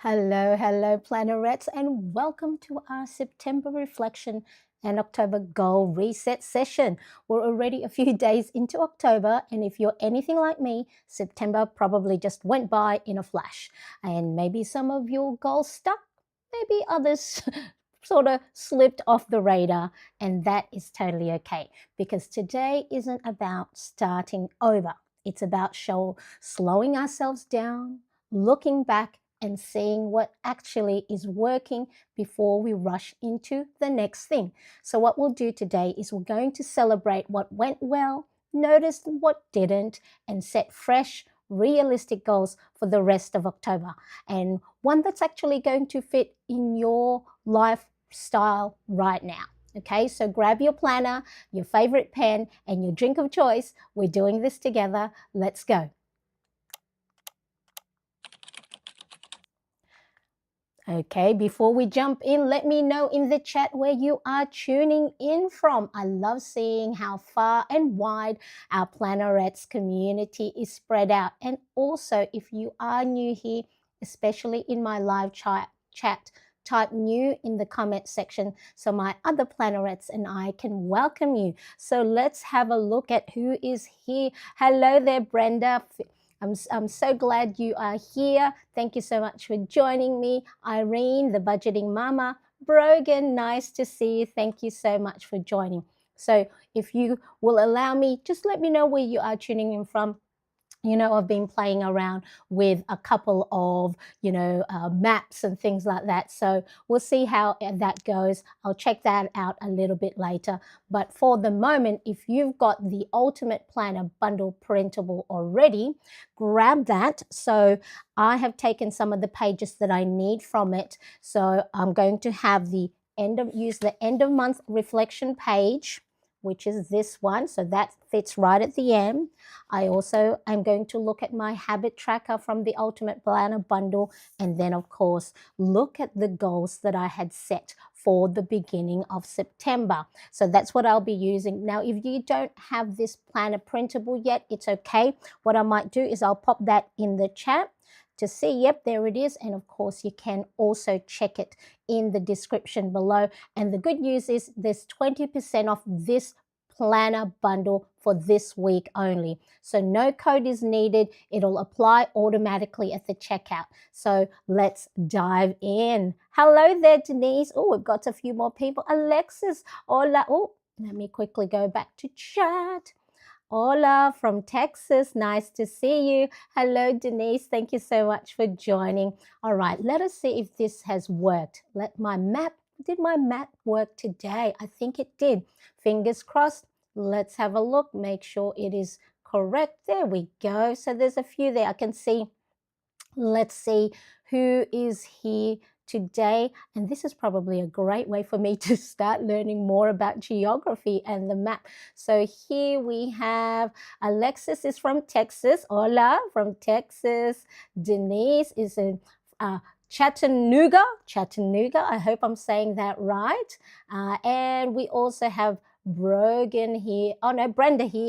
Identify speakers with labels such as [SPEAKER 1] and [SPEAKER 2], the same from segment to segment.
[SPEAKER 1] Hello, hello, Plannerets, and welcome to our September reflection and October goal reset session. We're already a few days into October, and if you're anything like me, September probably just went by in a flash. And maybe some of your goals stuck, maybe others sort of slipped off the radar, and that is totally okay because today isn't about starting over. It's about slowing ourselves down, looking back and seeing what actually is working before we rush into the next thing. So, what we'll do today is we're going to celebrate what went well, notice what didn't, and set fresh, realistic goals for the rest of October. And one that's actually going to fit in your lifestyle right now. Okay, so grab your planner, your favorite pen, and your drink of choice. We're doing this together. Let's go. Okay, before we jump in, let me know in the chat where you are tuning in from. I love seeing how far and wide our Plannerets community is spread out. And also, if you are new here, especially in my live chat, type new in the comment section so my other Plannerets and I can welcome you. So let's have a look at who is here. Hello there, Brenda. I'm so glad you are here. Thank you so much for joining me. Irene, the budgeting mama. Brogan, nice to see you. Thank you so much for joining. So if you will allow me, just let me know where you are tuning in from. I've been playing around with a couple of, maps and things like that. So we'll see how that goes. I'll check that out a little bit later. But for the moment, if you've got the Ultimate Planner Bundle Printable already, grab that. So I have taken some of the pages that I need from it. So I'm going to have use the end of month reflection page, which is this one. So that fits right at the end. I also am going to look at my habit tracker from the Ultimate Planner Bundle, and then of course look at the goals that I had set for the beginning of September. So that's what I'll be using. Now, if you don't have this planner printable yet, it's okay. What I might do is I'll pop that in the chat to see, yep, there it is. And of course, you can also check it in the description below. And the good news is there's 20% off this planner bundle for this week only. So no code is needed. It'll apply automatically at the checkout. So let's dive in. Hello there, Denise. Oh, we've got a few more people. Alexis, hola. Oh, let me quickly go back to chat. Hola from Texas. Nice to see you. Hello, Denise. Thank you so much for joining. All right, let us see if this has worked. Did my map work today? I think it did. Fingers crossed. Let's have a look. Make sure it is correct. There we go. So there's a few there I can see. Let's see who is here today. And this is probably a great way for me to start learning more about geography and the map. So here we have Alexis is from Texas. Hola from Texas. Denise is in Chattanooga. I hope I'm saying that right. And we also have Brenda here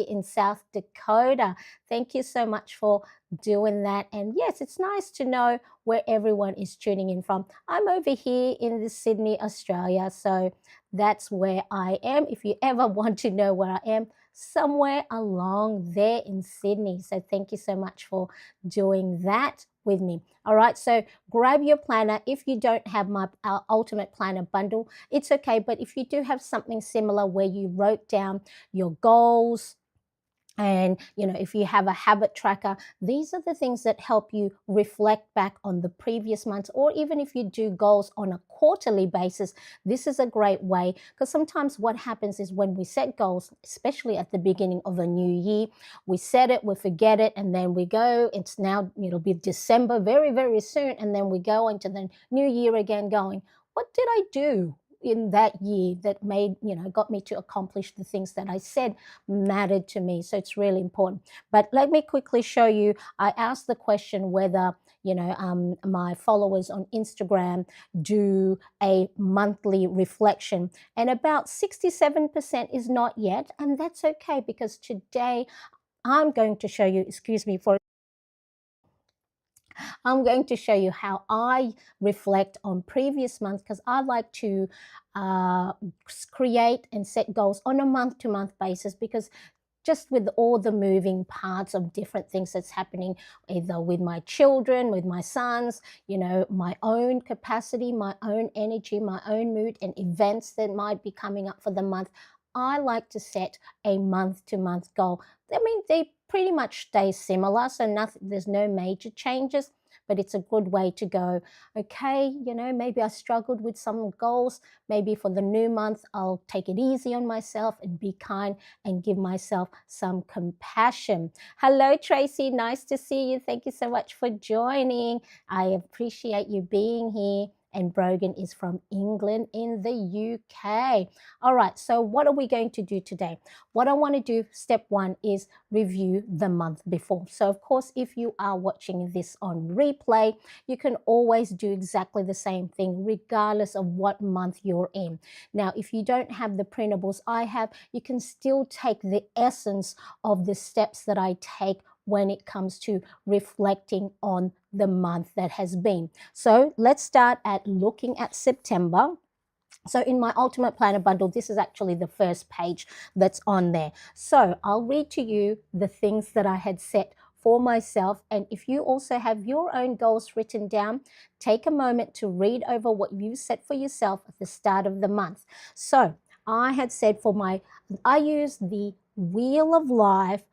[SPEAKER 1] in South Dakota. Thank you so much for doing that. And yes, it's nice to know where everyone is tuning in from. I'm over here in the Sydney, Australia, so that's where I am. If you ever want to know where I am, somewhere along there in Sydney. So thank you so much for doing that with me. All right, so grab your planner. If you don't have our Ultimate Planner Bundle, it's okay. But if you do have something similar where you wrote down your goals, and if you have a habit tracker, these are the things that help you reflect back on the previous months. Or even if you do goals on a quarterly basis, this is a great way, because sometimes what happens is when we set goals, especially at the beginning of a new year, we set it, we forget it, and then we go, it'll be December very, very soon, and then we go into the new year again going, what did I do in that year that got me to accomplish the things that I said mattered to me? So it's really important. But let me quickly show you. I asked the question whether my followers on Instagram do a monthly reflection, and about 67% is not yet, and that's okay, because today I'm going to show you, I'm going to show you how I reflect on previous months, because I like to uh, create and set goals on a month-to-month basis, because just with all the moving parts of different things that's happening, either with my children, with my sons, my own capacity, my own energy, my own mood, and events that might be coming up for the month, I like to set a month-to-month goal. I mean, they pretty much stay similar, so there's no major changes, but it's a good way to go, okay, maybe I struggled with some goals. Maybe for the new month, I'll take it easy on myself and be kind and give myself some compassion. Hello, Tracy. Nice to see you. Thank you so much for joining. I appreciate you being here. And Brogan is from England in the UK. All right, so what are we going to do today? What I want to do, step one, is review the month before. So, of course, if you are watching this on replay, you can always do exactly the same thing, regardless of what month you're in. Now, if you don't have the printables I have, you can still take the essence of the steps that I take when it comes to reflecting on the month that has been. So let's start at looking at September. So in my Ultimate Planner bundle, this is actually the first page that's on there. So I'll read to you the things that I had set for myself. And if you also have your own goals written down, take a moment to read over what you set for yourself at the start of the month. So I had said I use the Wheel of Life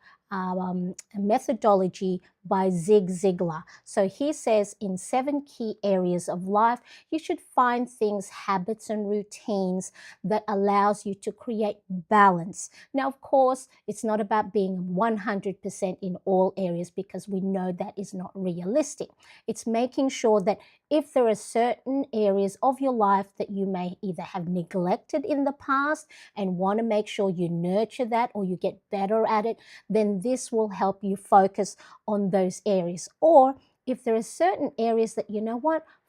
[SPEAKER 1] methodology by Zig Ziglar. So he says in 7 key areas of life, you should find things, habits and routines that allows you to create balance. Now, of course, it's not about being 100% in all areas, because we know that is not realistic. It's making sure that if there are certain areas of your life that you may either have neglected in the past and want to make sure you nurture that or you get better at it, then this will help you focus on those areas. Or if there are certain areas that,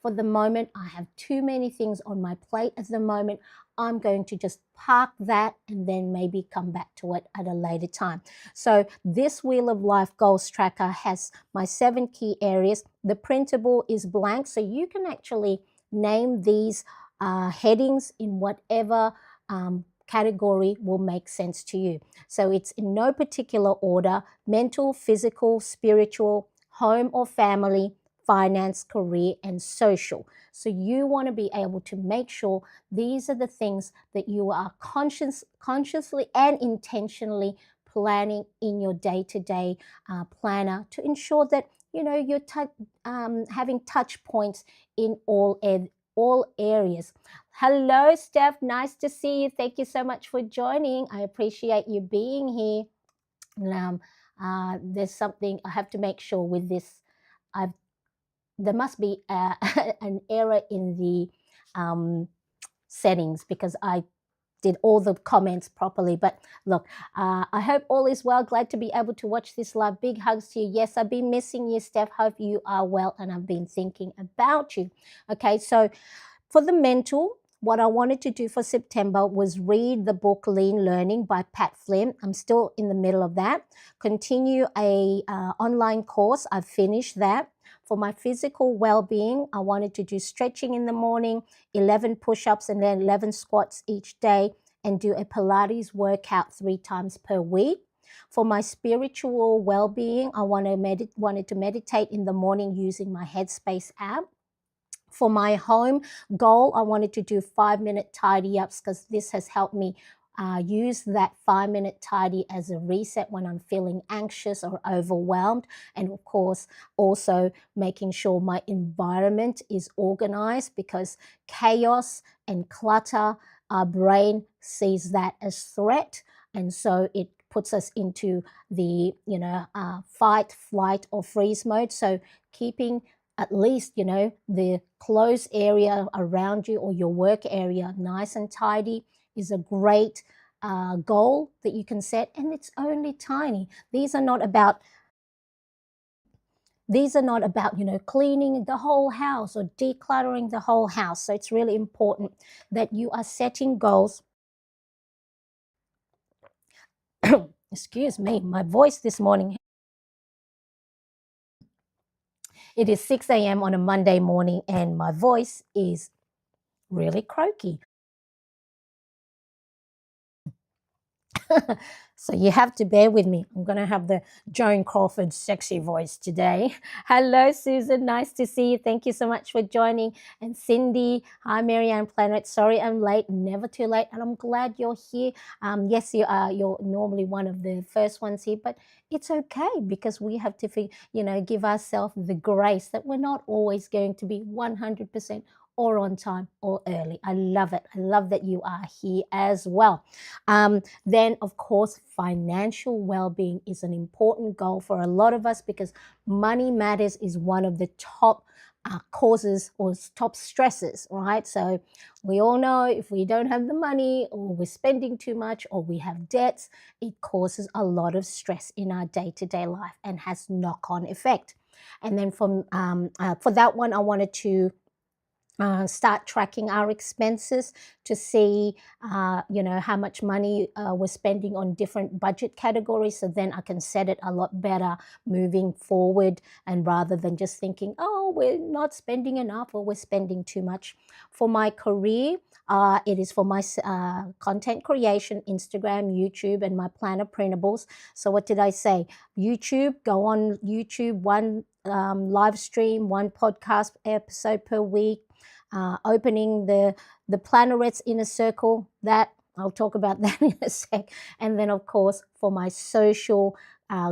[SPEAKER 1] for the moment, I have too many things on my plate at the moment, I'm going to just park that and then maybe come back to it at a later time. So this Wheel of Life Goals Tracker has my 7 key areas. The printable is blank, so you can actually name these headings in whatever category will make sense to you. So it's in no particular order: mental, physical, spiritual, home or family, finance, career, and social. So you want to be able to make sure these are the things that you are consciously and intentionally planning in your day-to-day planner, to ensure that you're having touch points in all areas. Hello, Steph. Nice to see you. Thank you so much for joining. I appreciate you being here. There's something I have to make sure with this. There must be an error in the settings, because I did all the comments properly. But look, I hope all is well. Glad to be able to watch this live. Big hugs to you. Yes, I've been missing you, Steph. Hope you are well, and I've been thinking about you. Okay, so for the mental, what I wanted to do for September was read the book Lean Learning by Pat Flynn. I'm still in the middle of that. Continue a online course. I've finished that. For my physical well-being, I wanted to do stretching in the morning, 11 push-ups and then 11 squats each day, and do a Pilates workout 3 times per week. For my spiritual well-being, I wanted to meditate in the morning using my Headspace app. For my home goal, I wanted to do 5-minute tidy ups, because this has helped me use that 5-minute tidy as a reset when I'm feeling anxious or overwhelmed. And of course, also making sure my environment is organized, because chaos and clutter, our brain sees that as threat. And so it puts us into the, fight, flight, or freeze mode. So keeping at least, the closed area around you or your work area nice and tidy is a great goal that you can set, and it's only tiny. These are not about cleaning the whole house or decluttering the whole house. So it's really important that you are setting goals. Excuse me, my voice this morning. It is 6 a.m. on a Monday morning, and my voice is really croaky. So you have to bear with me. I'm going to have the Joan Crawford sexy voice today. Hello, Susan. Nice to see you. Thank you so much for joining. And Cindy, hi, Marianne Planet. Sorry I'm late. Never too late. And I'm glad you're here. Yes, you are. You're normally one of the first ones here, but it's okay because we have to, give ourselves the grace that we're not always going to be 100% or on time or early. I love it. I love that you are here as well. Then, of course, financial well being is an important goal for a lot of us because money matters is one of the top causes or top stresses, right? So, we all know if we don't have the money or we're spending too much or we have debts, it causes a lot of stress in our day to day life and has knock on effect. And then for that one, I wanted to start tracking our expenses to see how much money we're spending on different budget categories, so then I can set it a lot better moving forward, and rather than just thinking, oh, we're not spending enough or we're spending too much. For my career, it is for my content creation, Instagram, YouTube, and my planner printables. So what did I say? YouTube, go on YouTube, one live stream, one podcast episode per week. Opening the planarets inner circle, that I'll talk about that in a sec. And then, of course, for my social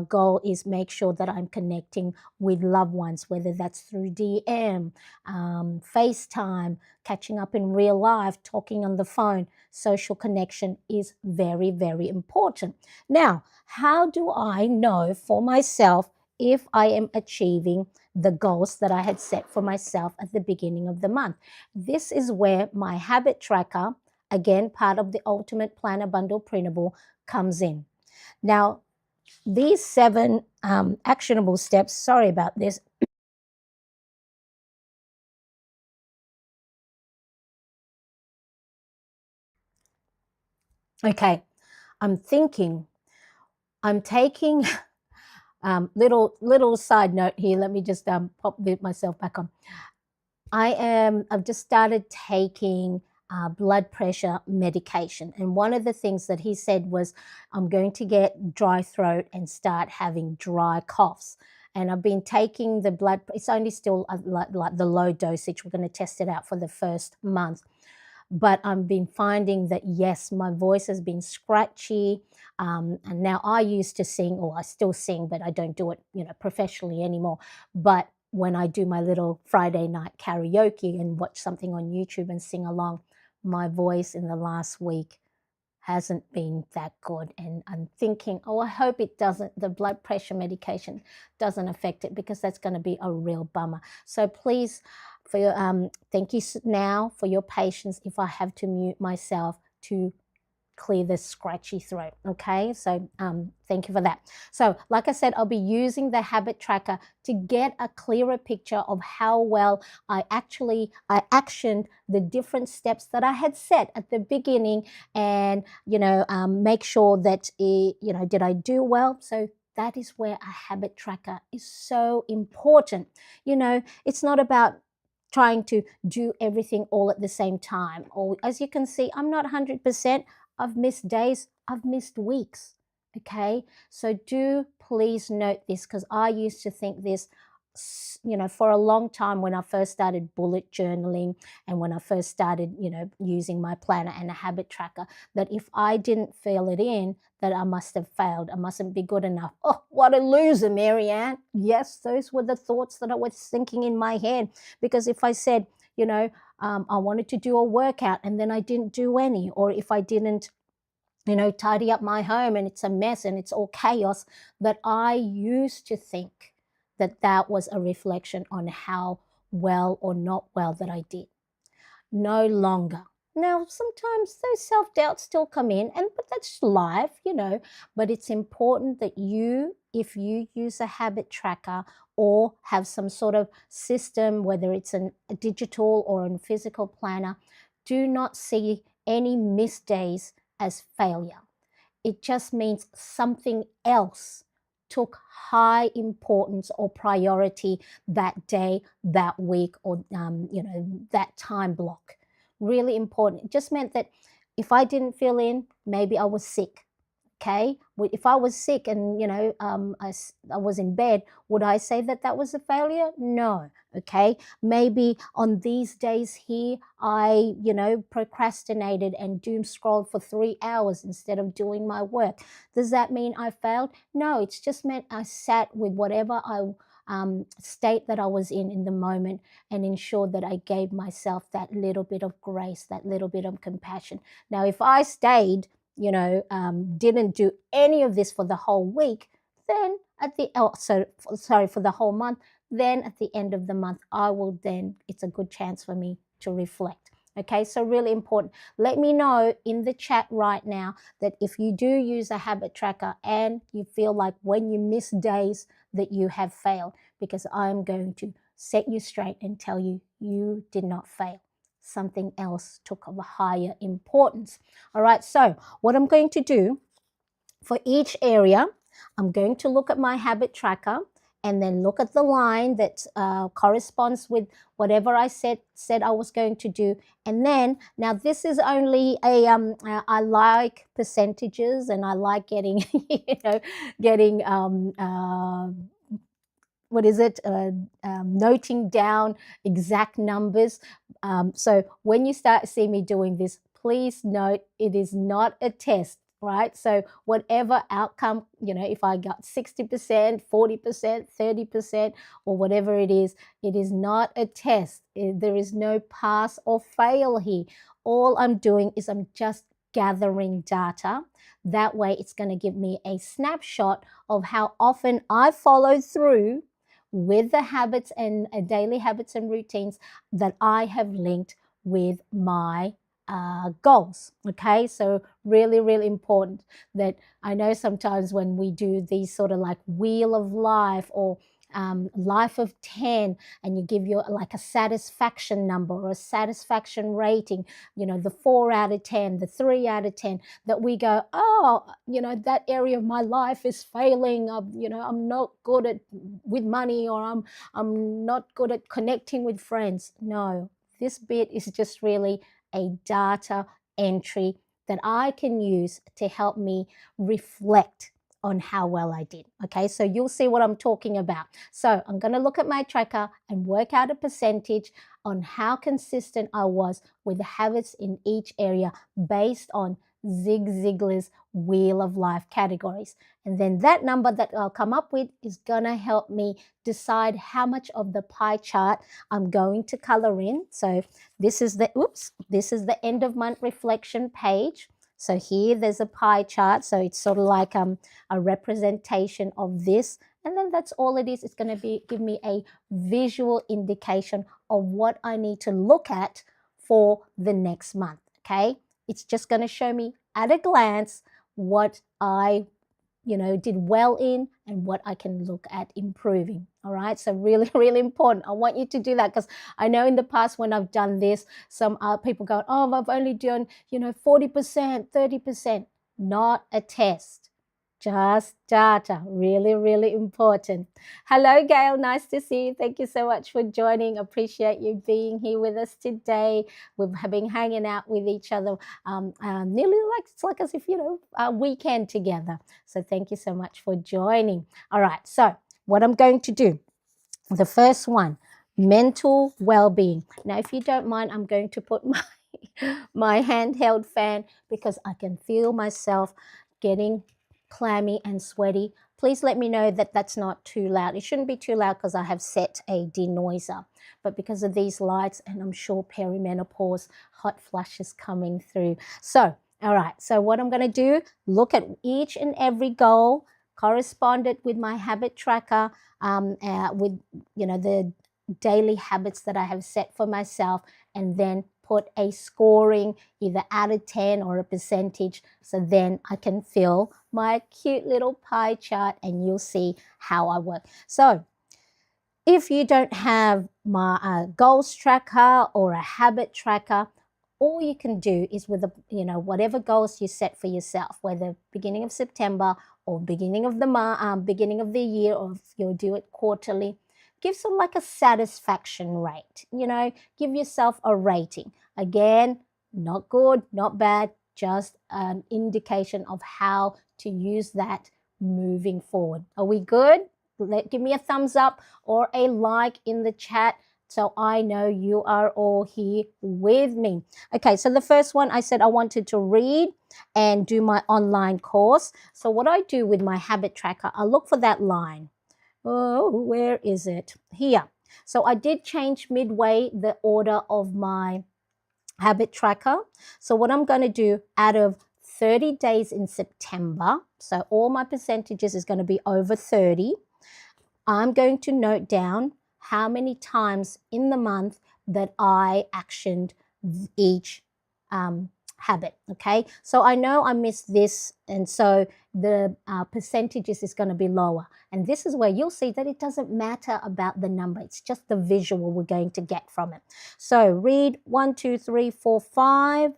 [SPEAKER 1] goal is make sure that I'm connecting with loved ones, whether that's through DM, FaceTime, catching up in real life, talking on the phone. Social connection is very, very important. Now, how do I know for myself if I am achieving the goals that I had set for myself at the beginning of the month? This is where my habit tracker, again, part of the Ultimate Planner Bundle Printable, comes in. Now, these 7 actionable steps, sorry about this. Okay, I'm thinking, I'm taking, little side note here. Let me just pop myself back on. I've just started taking blood pressure medication. And one of the things that he said was, I'm going to get dry throat and start having dry coughs. And I've been taking the it's only still like the low dosage. We're going to test it out for the first month. But I've been finding that, yes, my voice has been scratchy. And now I used to sing, or I still sing, but I don't do it, professionally anymore. But when I do my little Friday night karaoke and watch something on YouTube and sing along, my voice in the last week hasn't been that good. And I'm thinking, oh, I hope the blood pressure medication doesn't affect it, because that's going to be a real bummer. So please, thank you now for your patience if I have to mute myself to clear the scratchy throat. Okay, so thank you for that. So like I said, I'll be using the habit tracker to get a clearer picture of how well I actioned the different steps that I had set at the beginning, and make sure that did I do well. So that is where a habit tracker is so important. It's not about trying to do everything all at the same time. Or, as you can see, I'm not 100%. I've missed days, I've missed weeks. Okay, so do please note this, because I used to think this, for a long time when I first started bullet journaling, and when I first started, using my planner and a habit tracker, that if I didn't fill it in, that I must have failed. I mustn't be good enough. Oh, what a loser, Marianne. Yes, those were the thoughts that I was thinking in my head, because if I said, I wanted to do a workout and then I didn't do any, or if I didn't, tidy up my home and it's a mess and it's all chaos, that I used to think that that was a reflection on how well or not well that I did. No longer. Now, sometimes those self-doubts still come in, but that's life, but it's important that if you use a habit tracker or have some sort of system, whether it's a digital or a physical planner, do not see any missed days as failure. It just means something else took high importance or priority that day, that week, or that time block. Really important. It just meant that if I didn't fill in, maybe I was sick. Okay, if I was sick and I was in bed, would I say that that was a failure? No. Okay, maybe on these days here I procrastinated and doom scrolled for 3 hours instead of doing my work. Does that mean I failed? No, it's just meant I sat with whatever I state that I was in the moment, and ensured that I gave myself that little bit of grace, that little bit of compassion. Now if I stayed, didn't do any of this for the whole week, then for the whole month, then at the end of the month, it's a good chance for me to reflect. Okay, so really important. Let me know in the chat right now that if you do use a habit tracker and you feel like when you miss days that you have failed, because I'm going to set you straight and tell you you did not fail. Something else took of a higher importance. All right, so what I'm going to do for each area, I'm going to look at my habit tracker and then look at the line that corresponds with whatever I said I was going to do. And then, now this is only I like percentages, and I like getting, noting down exact numbers. So when you start see me doing this, please note it is not a test, right? So whatever outcome, if I got 60%, 40%, 30%, or whatever it is not a test. There is no pass or fail here. All I'm doing is I'm just gathering data. That way it's going to give me a snapshot of how often I followed through with the habits and daily habits and routines that I have linked with my goals. Okay, so really, really important that I know sometimes when we do these sort of like wheel of life or life of 10, and you give your like a satisfaction number or a satisfaction rating, the 4 out of 10, the 3 out of 10, that we go, oh, that area of my life is failing. I'm not good at with money, or I'm not good at connecting with friends. No, this bit is just really a data entry that I can use to help me reflect on how well I did. Okay, so you'll see what I'm talking about. So I'm going to look at my tracker and work out a percentage on how consistent I was with the habits in each area based on Zig Ziglar's Wheel of Life categories. And then that number that I'll come up with is going to help me decide how much of the pie chart I'm going to color in. So this is the end of month reflection page. So here there's a pie chart. So it's sort of like a representation of this. And then that's all it is. It's going to give me a visual indication of what I need to look at for the next month. Okay, it's just going to show me at a glance what I did well in and what I can look at improving. All right, so really, really important. I want you to do that, because I know in the past when I've done this, some people go, oh, I've only done 40%, 30%. Not a test, just data. Really, really important. Hello, Gail. Nice to see you. Thank you so much for joining. Appreciate you being here with us today. We've been hanging out with each other nearly it's like as if, a weekend together. So thank you so much for joining. All right. So what I'm going to do, the first one, mental well-being. Now, if you don't mind, I'm going to put my handheld fan, because I can feel myself getting clammy and sweaty. Please let me know that that's not too loud. It shouldn't be too loud because I have set a denoiser, but because of these lights, and I'm sure perimenopause, hot flushes coming through. So, all right, so what I'm going to do, look at each and every goal corresponded with my habit tracker, with the daily habits that I have set for myself, and then put a scoring either out of 10 or a percentage, so then I can fill my cute little pie chart and you'll see how I work. So if you don't have my goals tracker or a habit tracker, all you can do is with whatever goals you set for yourself, whether beginning of September or beginning of the month, beginning of the year, or if you'll do it quarterly, give some like a satisfaction rate. Give yourself a rating. Again, not good, not bad, just an indication of how to use that moving forward. Are we good? Give me a thumbs up or a like in the chat so I know you are all here with me. Okay, so the first one I said I wanted to read and do my online course. So what I do with my habit tracker, I look for that line. Oh, where is it? Here. So I did change midway the order of my habit tracker. So what I'm going to do, out of 30 days in September, so all my percentages is going to be over 30, I'm going to note down how many times in the month that I actioned each habit. Okay, so I know I missed this, and so the percentages is going to be lower. And this is where you'll see that it doesn't matter about the number. It's just the visual we're going to get from it. So read 1, 2, 3, 4, 5.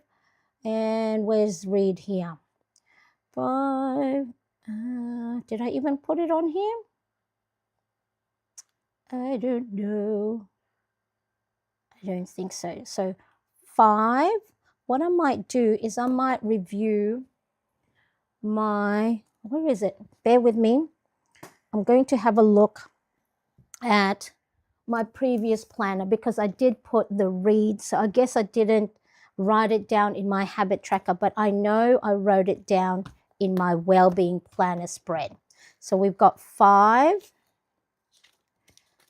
[SPEAKER 1] And where's read here? 5. Did I even put it on here? I don't know. I don't think so. So 5. What I might do is I might review my, where is it? Bear with me. I'm going to have a look at my previous planner because I did put the read. So I guess I didn't write it down in my habit tracker, but I know I wrote it down in my well-being planner spread. So we've got 5.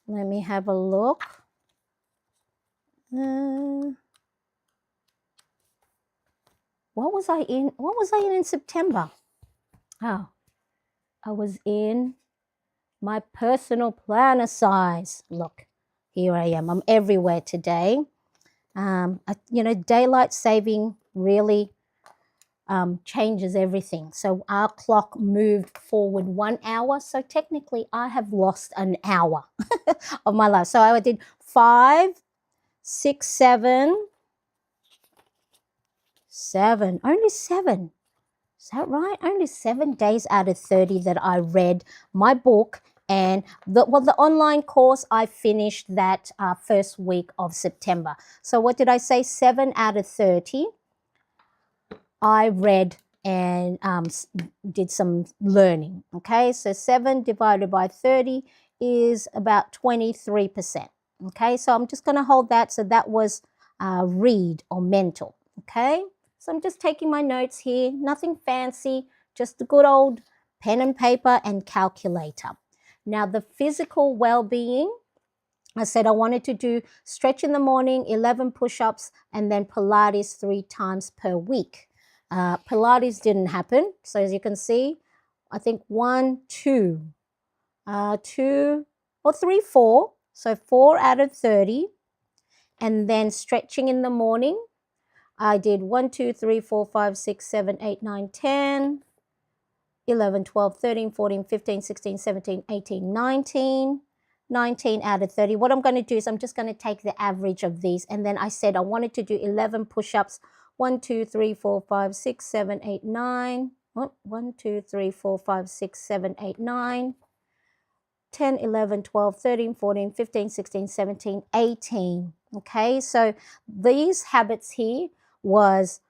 [SPEAKER 1] Let me have a look. What was I in? What was I in September? Oh, I was in my personal planner size. Look, here I am. I'm everywhere today. Daylight saving really changes everything. So our clock moved forward 1 hour. So technically I have lost an hour of my life. So I did 5, 6, 7, only 7. Is that right? Only 7 days out of 30 that I read my book. And the online course, I finished that first week of September. So what did I say? 7 out of 30 I read and did some learning. Okay, so 7 divided by 30 is about 23%. Okay, so I'm just going to hold that. So that was read or mental. Okay, so I'm just taking my notes here. Nothing fancy, just the good old pen and paper and calculator. Now the physical well-being, I said I wanted to do stretch in the morning, 11 push-ups, and then Pilates 3 times per week. Pilates didn't happen. So as you can see, I think 1, 2, 2 or 3, 4. So 4 out of 30. And then stretching in the morning, I did 1, 2, 3, 4, 5, 6, 7, 8, 9, 10, 11, 12, 13, 14, 15, 16, 17, 18, 19. 19 out of 30. What I'm going to do is I'm just going to take the average of these. And then I said I wanted to do 11 push-ups. 1, 2, 3, 4, 5, 6, 7, 8, 9. 1, 2, 3, 4, 5, 6, 7, 8, 9. 10, 11, 12, 13, 14, 15, 16, 17, 18. Okay, so these habits here was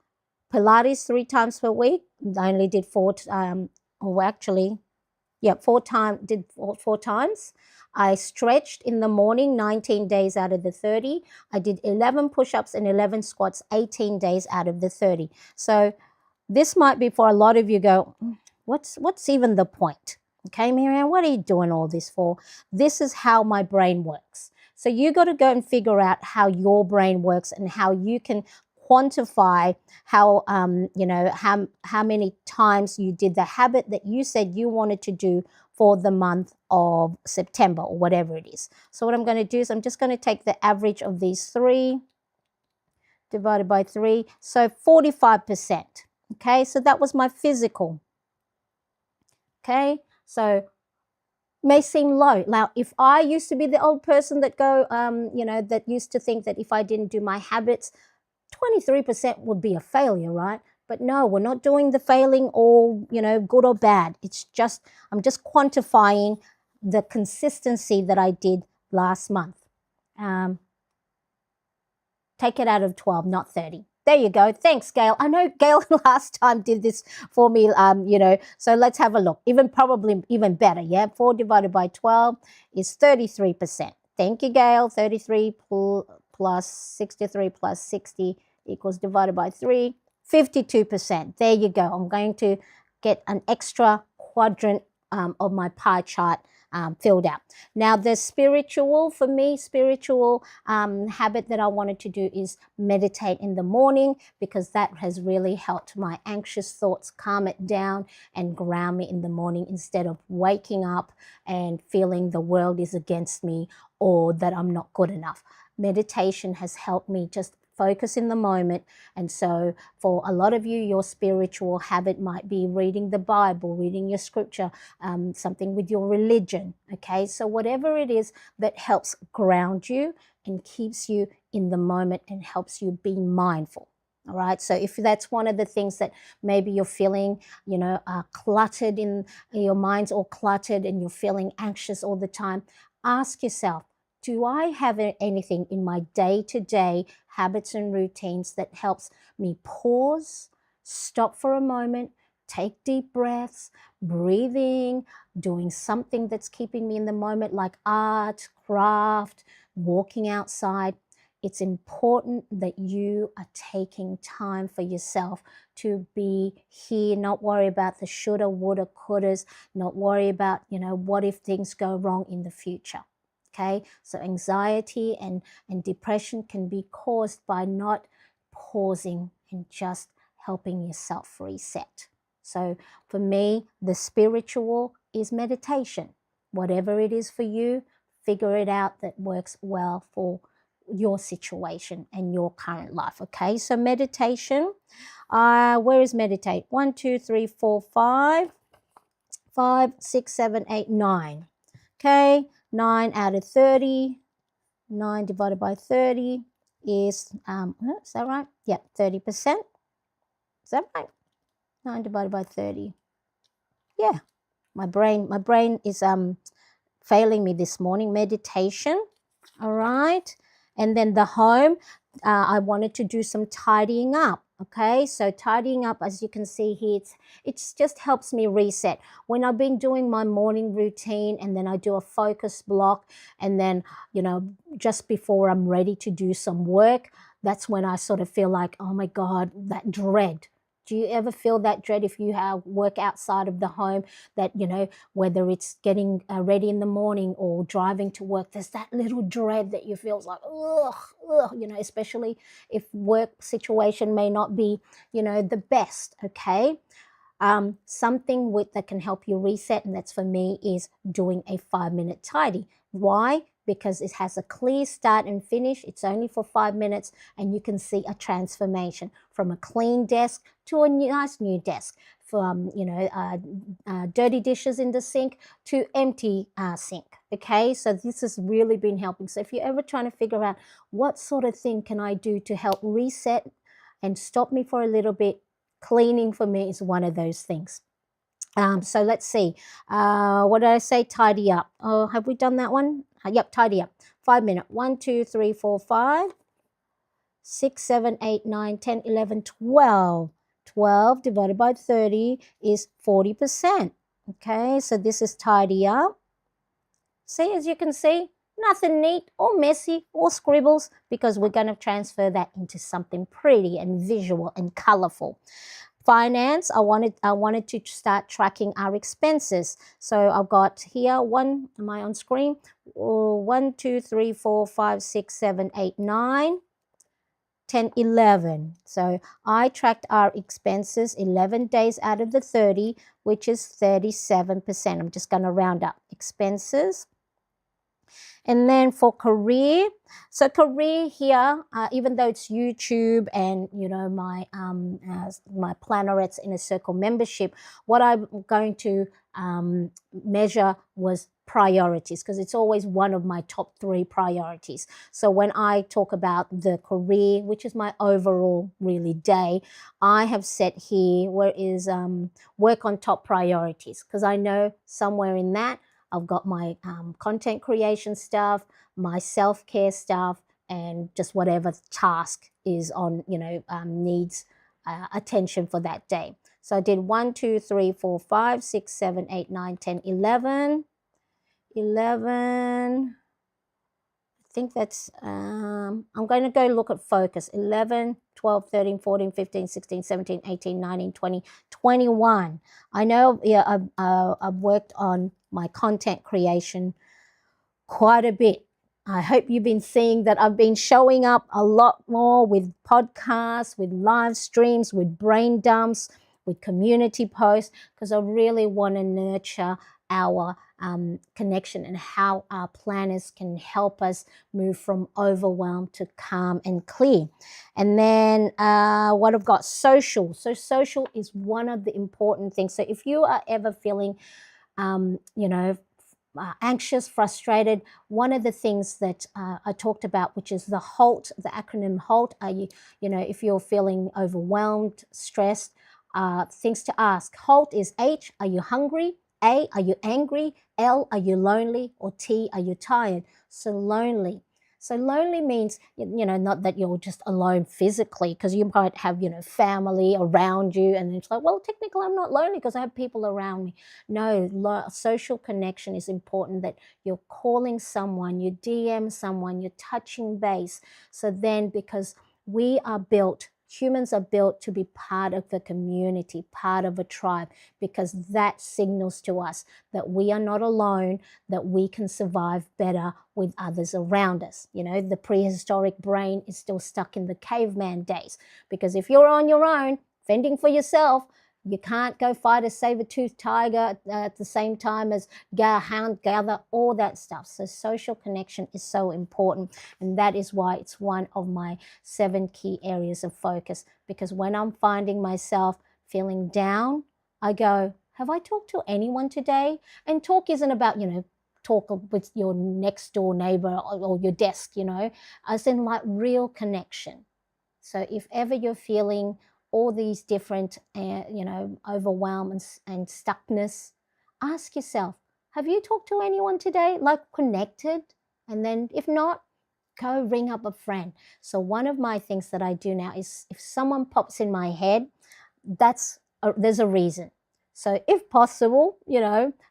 [SPEAKER 1] Pilates 3 times per week. I only did 4 times. Did 4 times. I stretched in the morning 19 days out of the 30. I did 11 push-ups and 11 squats 18 days out of the 30. So this might be for a lot of you go, what's even the point? Okay, Miriam, what are you doing all this for? This is how my brain works. So you got to go and figure out how your brain works and how you can quantify how how many times you did the habit that you said you wanted to do for the month of September or whatever it is. So what I'm going to do is I'm just going to take the average of these 3 divided by 3. So 45%. Okay, so that was my physical. Okay, so may seem low. Now, if I used to be the old person that that used to think that if I didn't do my habits, 23% would be a failure, right? But no, we're not doing the failing or, good or bad. I'm just quantifying the consistency that I did last month. Um, Take it out of 12, not 30. There you go. Thanks, Gail. I know Gail last time did this for me, so let's have a look. Probably even better, yeah? 4 divided by 12 is 33%. Thank you, Gail. 33 plus 63 plus 60 equals divided by 3, 52%. There you go. I'm going to get an extra quadrant of my pie chart filled out. Now, the spiritual habit that I wanted to do is meditate in the morning, because that has really helped my anxious thoughts calm it down and ground me in the morning, instead of waking up and feeling the world is against me or that I'm not good enough. Meditation has helped me just focus in the moment. And so for a lot of you, your spiritual habit might be reading the Bible, reading your scripture, something with your religion. Okay, so whatever it is that helps ground you and keeps you in the moment and helps you be mindful. All right, so if that's one of the things that maybe you're feeling, cluttered in your mind's all cluttered and you're feeling anxious all the time, ask yourself, do I have anything in my day-to-day habits and routines that helps me pause, stop for a moment, take deep breaths, breathing, doing something that's keeping me in the moment, like art, craft, walking outside? It's important that you are taking time for yourself to be here, not worry about the shoulda, woulda, couldas, not worry about, what if things go wrong in the future. Okay, so anxiety and depression can be caused by not pausing and just helping yourself reset. So for me, the spiritual is meditation. Whatever it is for you, figure it out that works well for your situation and your current life. Okay, so meditation. Where is meditate? 1, 2, 3, 4, 5, 5, 6, 7, 8, 9. Okay, 9 out of 30. 9 divided by 30 is, is that right? Yeah, 30%. Is that right? 9 divided by 30. Yeah, my brain is failing me this morning. Meditation. All right. And then the home, I wanted to do some tidying up. Okay, so tidying up, as you can see here, it just helps me reset. When I've been doing my morning routine and then I do a focus block, and then, just before I'm ready to do some work, that's when I sort of feel like, oh my God, that dread. Do you ever feel that dread if you have work outside of the home, that, whether it's getting ready in the morning or driving to work, there's that little dread that you feel like, ugh, especially if work situation may not be, the best, okay? Something that can help you reset, and that's for me, is doing a 5-minute tidy. Why? Because it has a clear start and finish. It's only for 5 minutes, and you can see a transformation from a clean desk to a nice new desk, from dirty dishes in the sink to empty sink. Okay, so this has really been helping. So if you're ever trying to figure out what sort of thing can I do to help reset and stop me for a little bit, cleaning for me is one of those things. So let's see. What did I say? Tidy up. Oh, have we done that one? Yep, tidy up. 5 minutes. 1, 2, 3, 4, 5, 6, 7, 8, 9, 10, 11, 12. 12 divided by 30 is 40%. Okay, so this is tidy up. See, as you can see, nothing neat or messy or scribbles, because we're going to transfer that into something pretty and visual and colorful. Finance, I wanted to start tracking our expenses. So I've got here one, am I on screen? 1, 2, 3, 4, 5, 6, 7, 8, 9, 10, 11. So I tracked our expenses 11 days out of the 30, which is 37%. I'm just going to round up expenses. And then for career, so career here, even though it's YouTube and my Plannerets Inner Circle membership, what I'm going to measure was priorities, because it's always one of my top 3 priorities. So when I talk about the career, which is my overall really day, I have set here where is work on top priorities, because I know somewhere in that I've got my content creation stuff, my self-care stuff, and just whatever task is on, needs attention for that day. So I did 1, 2, 3, 4, 5, 6, 7, 8, 9, 10, 11. 11. I think that's, I'm going to go look at focus. 11, 12, 13, 14, 15, 16, 17, 18, 19, 20, 21. I know, yeah, I've worked on my content creation quite a bit. I hope you've been seeing that I've been showing up a lot more with podcasts, with live streams, with brain dumps, with community posts, because I really want to nurture our connection and how our planners can help us move from overwhelmed to calm and clear. And then what I've got, social. So social is one of the important things. So if you are ever feeling, anxious, frustrated, one of the things that I talked about, which is the HALT, the acronym HALT, if you're feeling overwhelmed, stressed, things to ask. HALT is H, are you hungry? A, are you angry? L, are you lonely? Or T, are you tired? So lonely. So lonely means, not that you're just alone physically, because you might have, family around you, and it's like, well, technically I'm not lonely because I have people around me. No, social connection is important, that you're calling someone, you DM someone, you're touching base. So then, because humans are built to be part of the community, part of a tribe, because that signals to us that we are not alone, that we can survive better with others around us. The prehistoric brain is still stuck in the caveman days, because if you're on your own, fending for yourself, you can't go fight a saber-toothed tiger at the same time as hound gather, all that stuff. So social connection is so important. And that is why it's one of my 7 key areas of focus. Because when I'm finding myself feeling down, I go, have I talked to anyone today? And talk isn't about, talk with your next door neighbor or your desk, as in like real connection. So if ever you're feeling all these different, overwhelm and stuckness, ask yourself, have you talked to anyone today, like connected? And then if not, go ring up a friend. So one of my things that I do now is, if someone pops in my head, there's a reason. So if possible,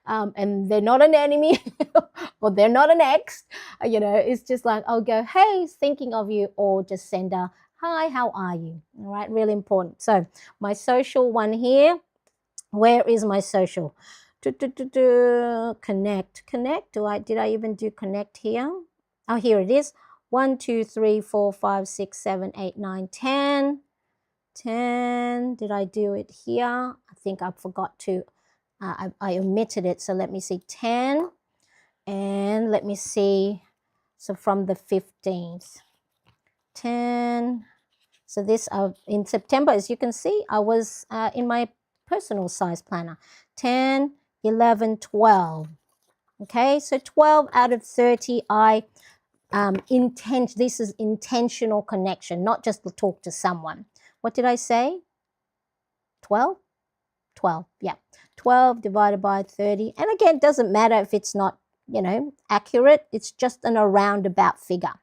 [SPEAKER 1] and they're not an enemy or they're not an ex, it's just like, I'll go, hey, thinking of you, or just send a, hi, how are you? All right, really important. So my social one here, where is my social? Connect. Did I even do connect here? Oh, here it is. 1, 2, 3, 4, 5, 6, 7, 8, 9, 10. 10. Did I do it here? I think I forgot to, I omitted it. So let me see, 10. And let me see, so from the 15th, 10. So this, in September, as you can see, I was in my personal size planner. 10, 11, 12. Okay, so 12 out of 30, this is intentional connection, not just to talk to someone. What did I say? 12? 12, yeah. 12 divided by 30. And again, it doesn't matter if it's not, accurate. It's just an roundabout figure.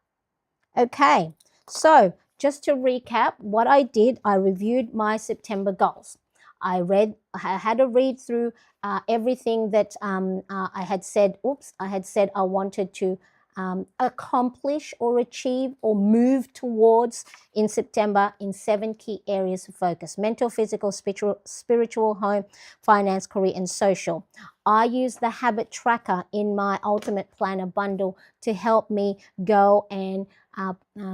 [SPEAKER 1] Okay, so just to recap what I did, I reviewed my September goals. I had a read through everything that I had said I wanted to accomplish or achieve or move towards in September, in 7 key areas of focus: mental, physical, spiritual, home, finance, career, and social. I use the habit tracker in my Ultimate Planner bundle to help me go and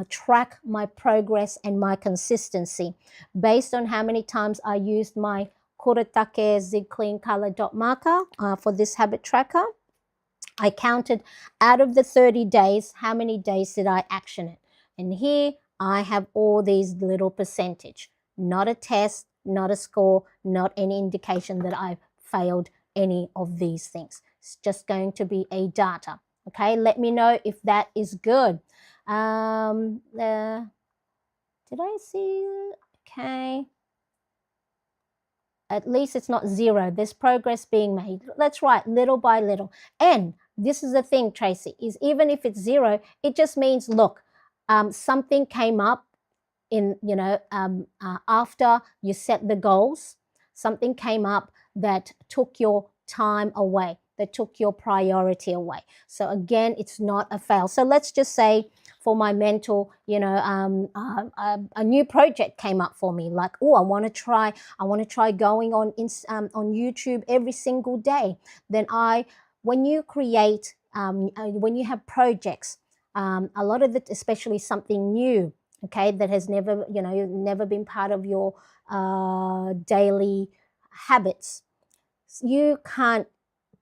[SPEAKER 1] track my progress and my consistency based on how many times I used my Kuretake Zig Clean Color Dot Marker for this habit tracker. I counted out of the 30 days, how many days did I action it? And here I have all these little percentage, not a test, not a score, not any indication that I've failed any of these things. It's just going to be a data. Okay, let me know if that is good. Did I see? Okay. At least it's not zero. There's progress being made. Let's write little by little. And this is the thing, Tracy, is even if it's zero, it just means, look, something came up in, after you set the goals, something came up that took your time away, that took your priority away. So again, it's not a fail. So let's just say for my mentor, a new project came up for me, like, oh, I want to try going on YouTube every single day. Then when you create, when you have projects, a lot of it, especially something new, okay, that has never been part of your daily habits, you can't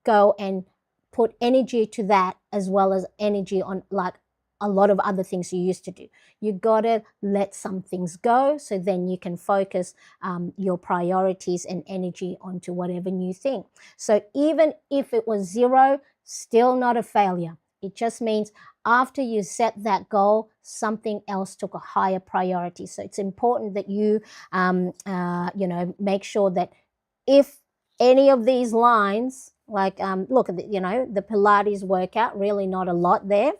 [SPEAKER 1] go and put energy to that as well as energy on like a lot of other things you used to do. You gotta let some things go so then you can focus your priorities and energy onto whatever new thing. So even if it was zero, still not a failure. It just means after you set that goal, something else took a higher priority. So it's important that you make sure that if any of these lines, like look at the Pilates workout, really not a lot there.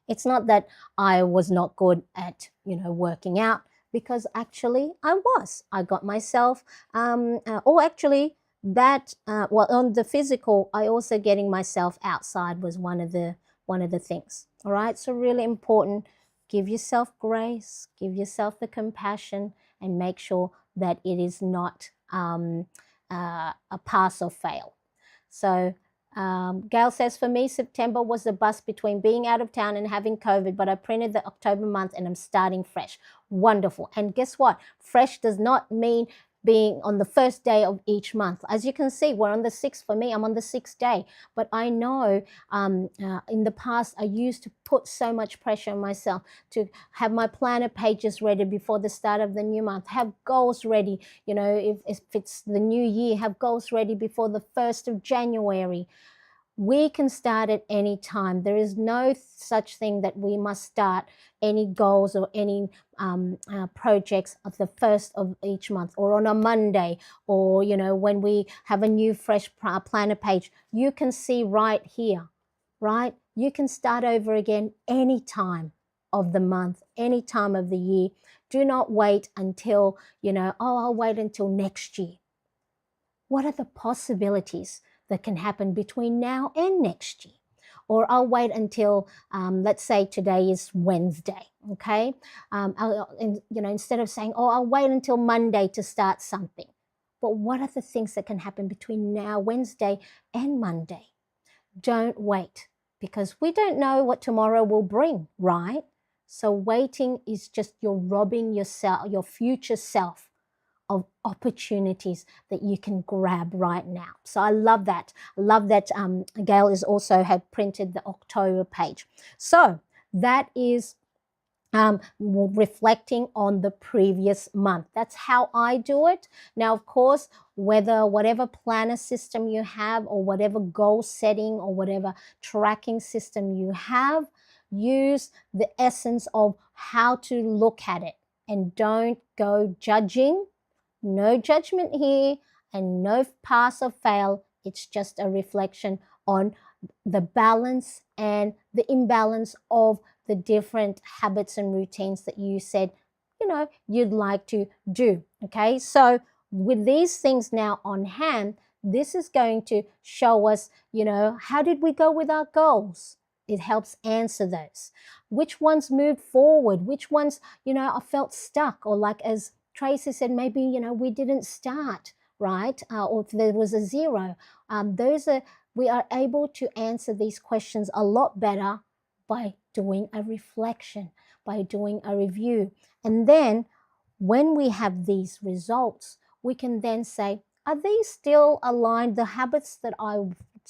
[SPEAKER 1] It's not that I was not good at working out, because actually I was. I got myself actually that well, on the physical, I also getting myself outside was one of the things. All right, so really important. Give yourself grace, give yourself the compassion, and make sure that it is not a pass or fail. So Gail says, for me, September was the bus between being out of town and having COVID, but I printed the October month and I'm starting fresh. Wonderful. And guess what? Fresh does not mean being on the first day of each month. As you can see, we're on the 6th. For me, I'm on the 6th day. But I know in the past, I used to put so much pressure on myself to have my planner pages ready before the start of the new month, have goals ready. If it's the new year, have goals ready before the 1st of January. We can start at any time. There is no such thing that we must start any goals or any projects at the 1st of each month or on a Monday, or when we have a new fresh planner page. You can see right here, right? You can start over again any time of the month, any time of the year. Do not wait until, I'll wait until next year. What are the possibilities that can happen between now and next year? Or I'll wait until, let's say today is Wednesday, okay? Instead of saying, I'll wait until Monday to start something. But what are the things that can happen between now, Wednesday, and Monday? Don't wait, because we don't know what tomorrow will bring, right? So waiting is just you're robbing yourself, your future self, of opportunities that you can grab right now. So I love that. I love that Gail is also had printed the October page. So that is reflecting on the previous month. That's how I do it. Now, of course, whatever planner system you have, or whatever goal setting or whatever tracking system you have, use the essence of how to look at it, and don't go judging. No judgment here, and no pass or fail. It's just a reflection on the balance and the imbalance of the different habits and routines that you said, you'd like to do. Okay, so with these things now on hand, this is going to show us, how did we go with our goals? It helps answer those. Which ones moved forward? Which ones, I felt stuck, or like as Tracy said, maybe, we didn't start, right? Or if there was a zero. We are able to answer these questions a lot better by doing a reflection, by doing a review. And then when we have these results, we can then say, are these still aligned? The habits that I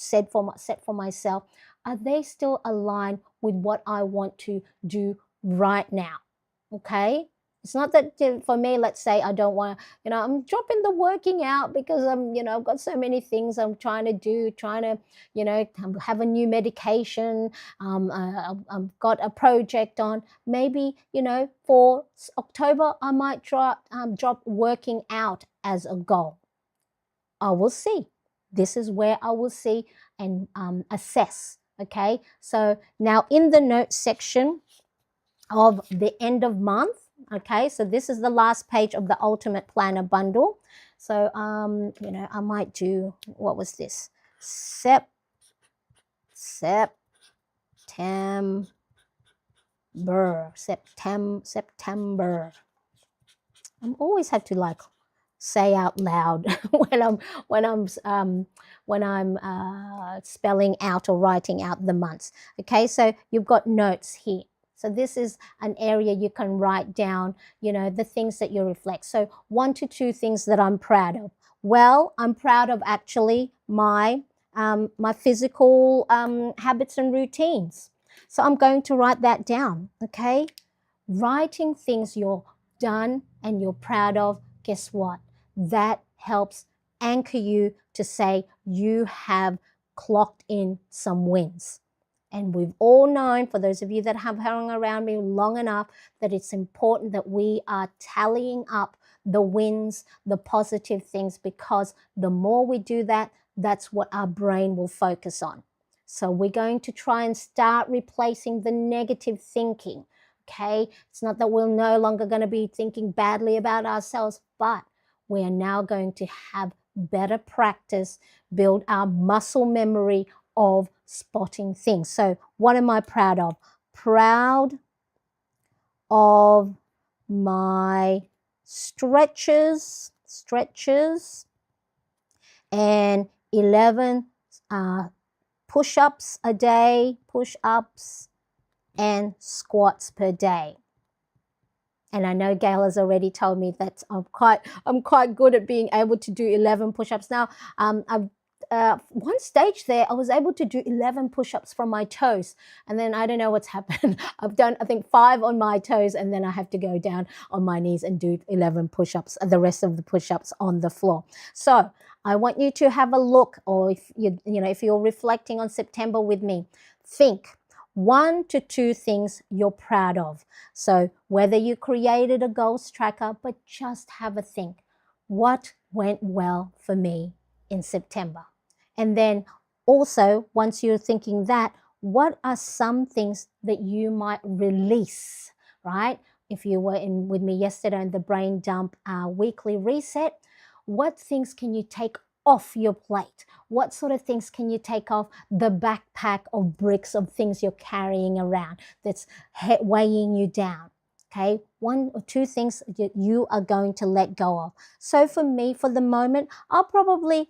[SPEAKER 1] set for myself, are they still aligned with what I want to do right now? Okay. It's not that for me, let's say I don't want to, I'm dropping the working out because I've got so many things I'm trying to do, trying to, have a new medication. I've got a project on. Maybe, for October, I might drop working out as a goal. I will see. This is where I will see and assess. Okay. So now in the notes section of the end of month, okay, so this is the last page of the Ultimate Planner bundle. So I might do, what was this, September. I always have to like say out loud when I'm spelling out or writing out the months. Okay, so you've got notes here. So this is an area you can write down, the things that you reflect. So 1 to 2 things that I'm proud of. Well, I'm proud of actually my physical habits and routines. So I'm going to write that down, okay? Writing things you're done and you're proud of, guess what? That helps anchor you to say you have clocked in some wins. And we've all known, for those of you that have hung around me long enough, that it's important that we are tallying up the wins, the positive things, because the more we do that, that's what our brain will focus on. So we're going to try and start replacing the negative thinking. Okay, it's not that we're no longer going to be thinking badly about ourselves, but we are now going to have better practice, build our muscle memory of spotting things. So what am I proud of? Proud of my stretches and 11 push-ups a day, push-ups and squats per day. And I know Gail has already told me that I'm quite good at being able to do 11 push-ups. Now, one stage there, I was able to do 11 push-ups from my toes. And then I don't know what's happened. I've done, I think, 5 on my toes, and then I have to go down on my knees and do 11 push-ups, the rest of the push-ups on the floor. So I want you to have a look, or if you're reflecting on September with me, think 1 to 2 things you're proud of. So whether you created a goals tracker, but just have a think. What went well for me in September? And then also, once you're thinking that, what are some things that you might release, right? If you were in with me yesterday in the Brain Dump weekly reset, what things can you take off your plate? What sort of things can you take off the backpack of bricks of things you're carrying around that's weighing you down? Okay, 1 or 2 things that you are going to let go of. So for me, for the moment, I'll probably,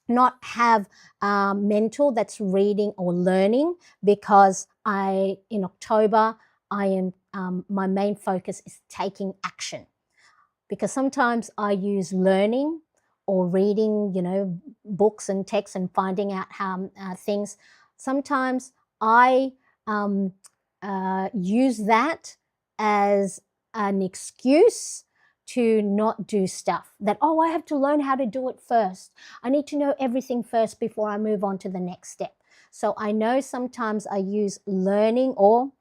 [SPEAKER 1] not have a mentor that's reading or learning, because in October, I am, my main focus is taking action. Because sometimes I use learning or reading, books and texts and finding out how things. Sometimes I use that as an excuse to not do stuff. That, I have to learn how to do it first. I need to know everything first before I move on to the next step. So I know sometimes I use learning or,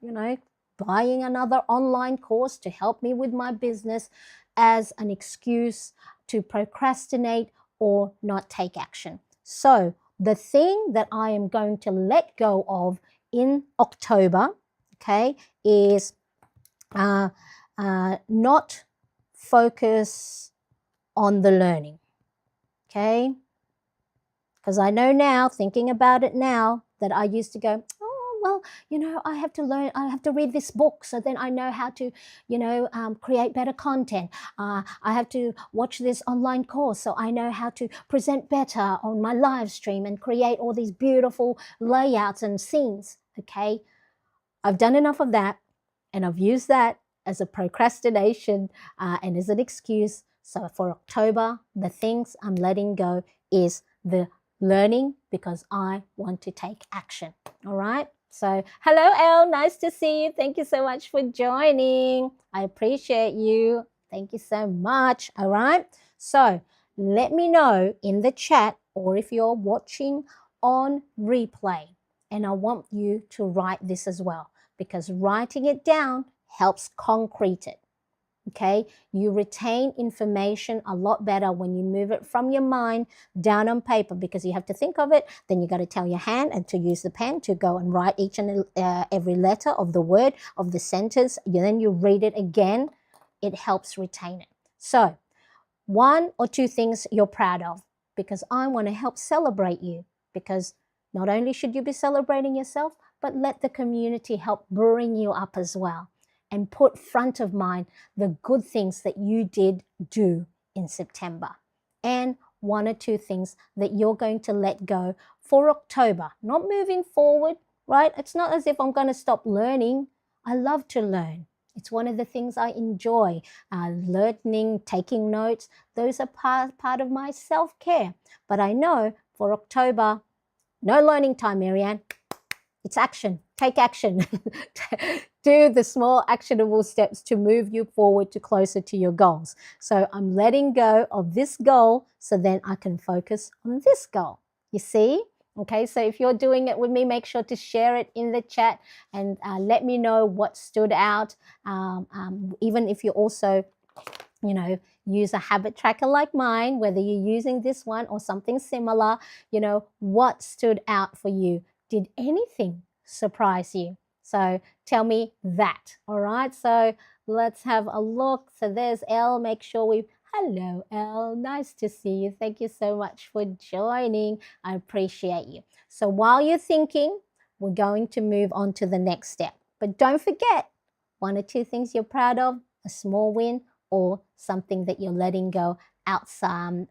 [SPEAKER 1] buying another online course to help me with my business as an excuse to procrastinate or not take action. So the thing that I am going to let go of in October, okay, is not focus on the learning, okay? Because I know now, thinking about it now, that I used to go, well, I have to learn, I have to read this book so then I know how to, create better content. I have to watch this online course so I know how to present better on my live stream and create all these beautiful layouts and scenes, okay? I've done enough of that, and I've used that as a procrastination and as an excuse. So for October, the things I'm letting go is the learning because I want to take action. All right. So, hello, Elle. Nice to see you. Thank you so much for joining. I appreciate you. Thank you so much. All right. So, let me know in the chat or if you're watching on replay. And I want you to write this as well because writing it down helps concrete it. Okay, you retain information a lot better when you move it from your mind down on paper because you have to think of it. Then you got to tell your hand and to use the pen to go and write each and every letter of the word of the sentence. Then you read it again. It helps retain it. So, one or two things you're proud of because I want to help celebrate you because not only should you be celebrating yourself, but let the community help bring you up as well and put front of mind the good things that you did do in September and one or two things that you're going to let go for October, not moving forward, right? It's not as if I'm going to stop learning. I love to learn. It's one of the things I enjoy, learning, taking notes. Those are part of my self-care. But I know for October, no learning time, Marianne. It's action. Take action. Do the small actionable steps to move you forward to closer to your goals. So I'm letting go of this goal so then I can focus on this goal. You see? Okay, so if you're doing it with me, make sure to share it in the chat and let me know what stood out. Even if you also, use a habit tracker like mine, whether you're using this one or something similar, what stood out for you? Did anything surprise you? So tell me that. All right, so let's have a look. So there's Elle. Make sure hello, Elle. Nice to see you. Thank you so much for joining. I appreciate you. So while you're thinking, we're going to move on to the next step. But don't forget, one or two things you're proud of, a small win, or something that you're letting go outside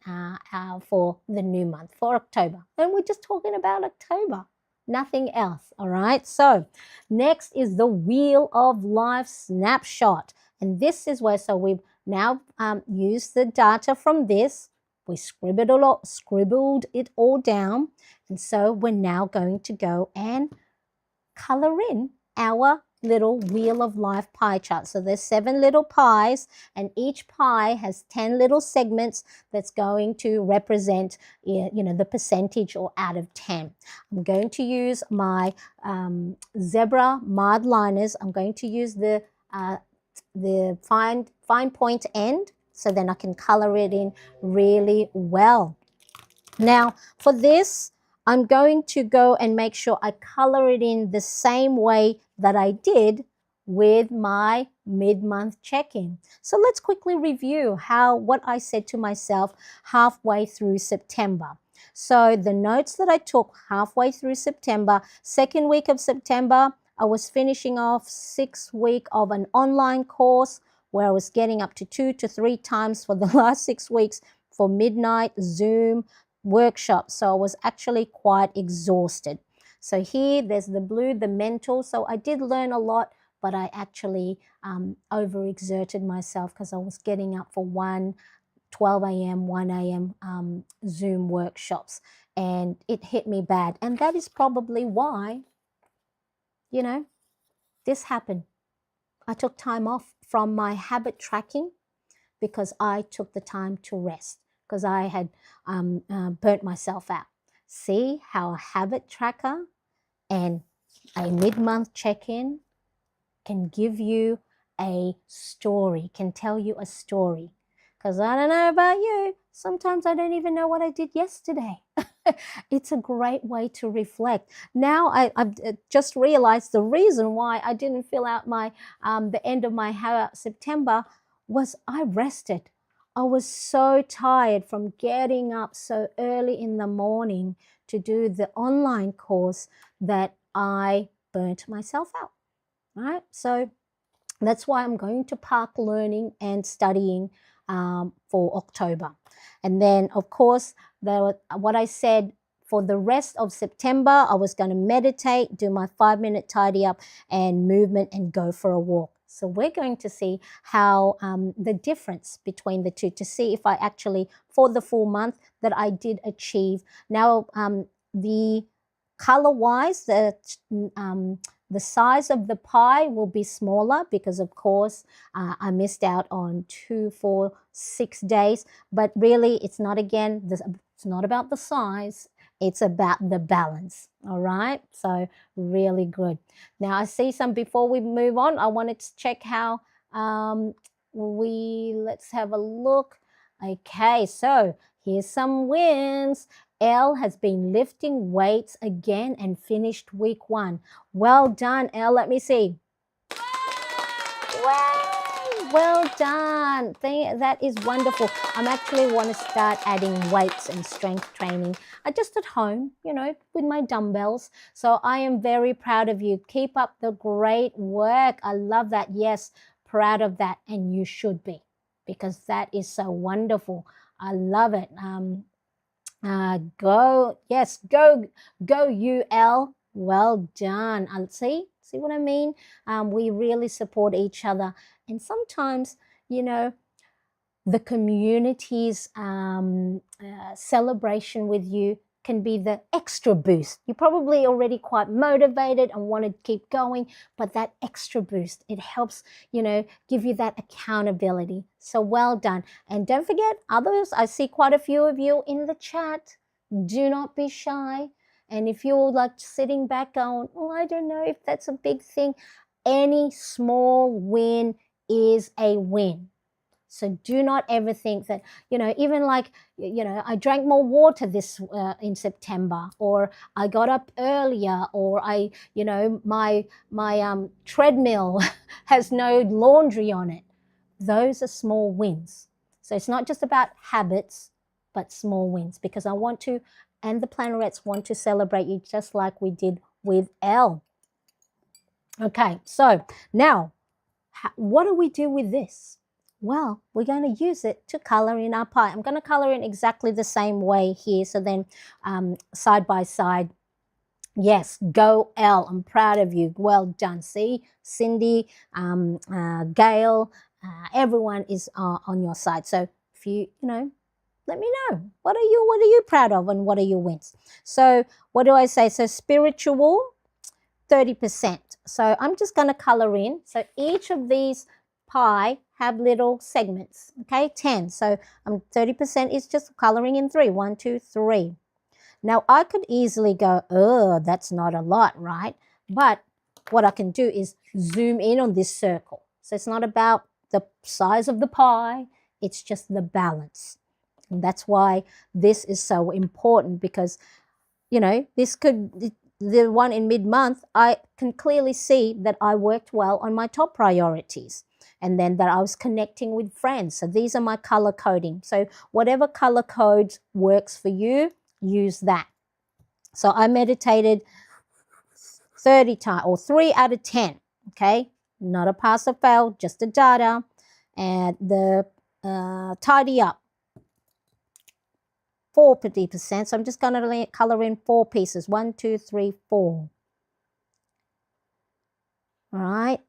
[SPEAKER 1] for the new month, for October. And we're just talking about October, nothing else, all right? So next is the Wheel of Life snapshot. And this is where, so we've now used the data from this. We scribbled it all down. And so we're now going to go and color in our little Wheel of Life pie chart. So there's 7 little pies and each pie has 10 little segments that's going to represent, the percentage or out of 10. I'm going to use my zebra marred liners. I'm going to use the fine point end so then I can color it in really well. Now for this, I'm going to go and make sure I color it in the same way that I did with my mid-month check-in. So let's quickly review what I said to myself halfway through September. So the notes that I took halfway through September, second week of September, I was finishing off 6 weeks of an online course where I was getting up to 2 to 3 times for the last 6 weeks for midnight Zoom workshop. So I was actually quite exhausted. So here there's the blue, the mental. So I did learn a lot, but I actually overexerted myself because I was getting up for 12 a.m., 1 a.m. Zoom workshops, and it hit me bad. And that is probably why, this happened. I took time off from my habit tracking because I took the time to rest, because I had burnt myself out. See how a habit tracker and a mid-month check-in can give you a story, can tell you a story. Because I don't know about you, sometimes I don't even know what I did yesterday. It's a great way to reflect. Now I've just realized the reason why I didn't fill out my the end of my September was I rested. I was so tired from getting up so early in the morning to do the online course that I burnt myself out, right? So that's why I'm going to park learning and studying for October. And then, of course, what I said for the rest of September, I was going to meditate, do my 5-minute tidy up and movement and go for a walk. So we're going to see how the difference between the two, to see if I actually, for the full month, that I did achieve. Now, the color-wise, the size of the pie will be smaller because, of course, I missed out on 2, 4, 6 days. But really, it's not, again, it's not about the size. It's about the balance. All right. So really good. Now I see some, before we move on, I wanted to check how let's have a look. Okay. So here's some wins. Elle has been lifting weights again and finished week 1. Well done, Elle. Let me see. Wow. Well done. That is wonderful. I'm actually want to start adding weights and strength training just at home, with my dumbbells. So I am very proud of you. Keep up the great work. I love that. Yes, proud of that. And you should be, because that is so wonderful. I love it. Go UL. Well done. I'll see what I mean. We really support each other, and sometimes the community's celebration with you can be the extra boost. You're probably already quite motivated and want to keep going, but that extra boost, it helps, give you that accountability. So well done. And don't forget, others, I see quite a few of you in the chat. Do not be shy. And if you're like sitting back going, oh, I don't know if that's a big thing, any small win is a win. So do not ever think that, even like, I drank more water this in September, or I got up earlier, or my treadmill has no laundry on it. Those are small wins. So it's not just about habits, but small wins, because I want to, and the Plannerettes want to celebrate you just like we did with Elle. Okay, so now, what do we do with this? Well, we're going to use it to color in our pie. I'm going to color in exactly the same way here. So then side by side. Yes, go Elle. I'm proud of you. Well done. See, Cindy, Gail, everyone is on your side. So if you, let me know. What are you proud of, and what are your wins? So what do I say? So spiritual, 30%. So I'm just going to color in. So each of these pie have little segments, okay, 10. So 30% is just coloring in 3. 1, 2, 3. Now I could easily go, oh, that's not a lot, right? But what I can do is zoom in on this circle. So it's not about the size of the pie, it's just the balance. And that's why this is so important, because this could, the one in mid-month, I can clearly see that I worked well on my top priorities, and then that I was connecting with friends. So these are my color coding. So whatever color code works for you, use that. So I meditated 30 times, or 3 out of 10, okay? Not a pass or fail, just a data. And the tidy up, 40%. So I'm just going to color in 4 pieces. 1, 2, 3, 4. All right.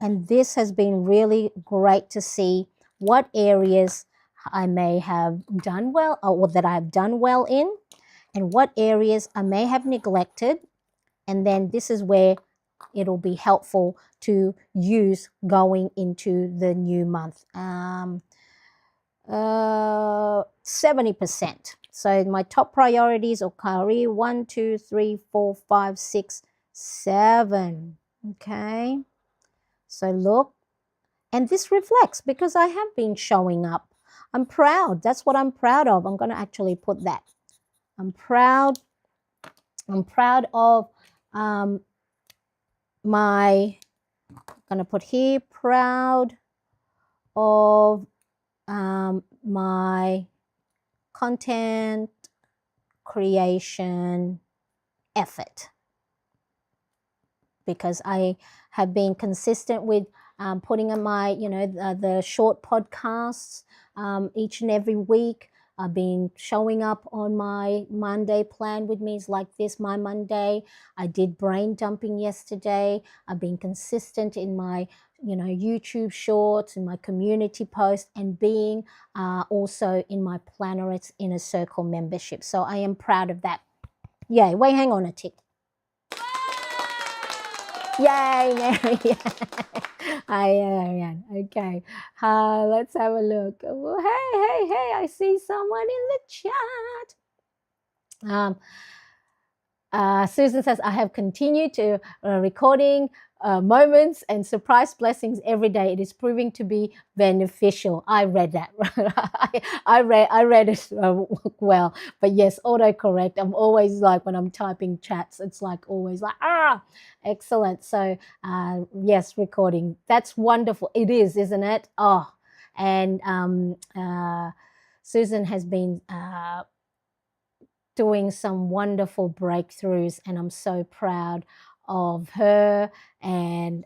[SPEAKER 1] And this has been really great to see what areas I may have done well, or that I have done well in, and what areas I may have neglected. And then this is where it'll be helpful to use going into the new month. 70%. So my top priorities are career, 1, 2, 3, 4, 5, 6, 7. Okay. So look, and this reflects because I have been showing up. I'm proud. That's what I'm proud of. I'm going to actually put that. I'm proud of my, I'm going to put here, proud of my content creation effort, because I have been consistent with putting on my, the short podcasts each and every week. I've been showing up on my Monday plan with me. It's like this, my Monday. I did brain dumping yesterday. I've been consistent in my YouTube shorts, in my community post, and being also in my Plannerets Inner Circle membership. So I am proud of that. Yay. Wait, hang on a tick. Yay, Mary. I am. Okay. Let's have a look. Oh, hey, I see someone in the chat. Susan says, I have continued to recording moments and surprise blessings every day. It is proving to be beneficial. I read that. I read it well. But yes, autocorrect. I'm always like, when I'm typing chats, it's like always like, excellent. So yes, recording. That's wonderful. It is, isn't it? Oh, and Susan has been doing some wonderful breakthroughs, and I'm so proud of her, and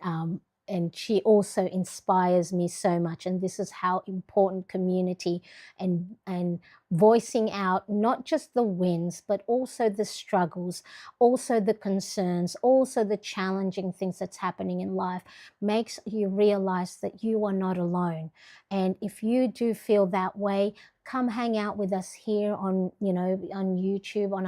[SPEAKER 1] she also inspires me so much. And this is how important community and voicing out not just the wins, but also the struggles, also the concerns, also the challenging things that's happening in life makes you realize that you are not alone. And if you do feel that way, come hang out with us here on on YouTube, on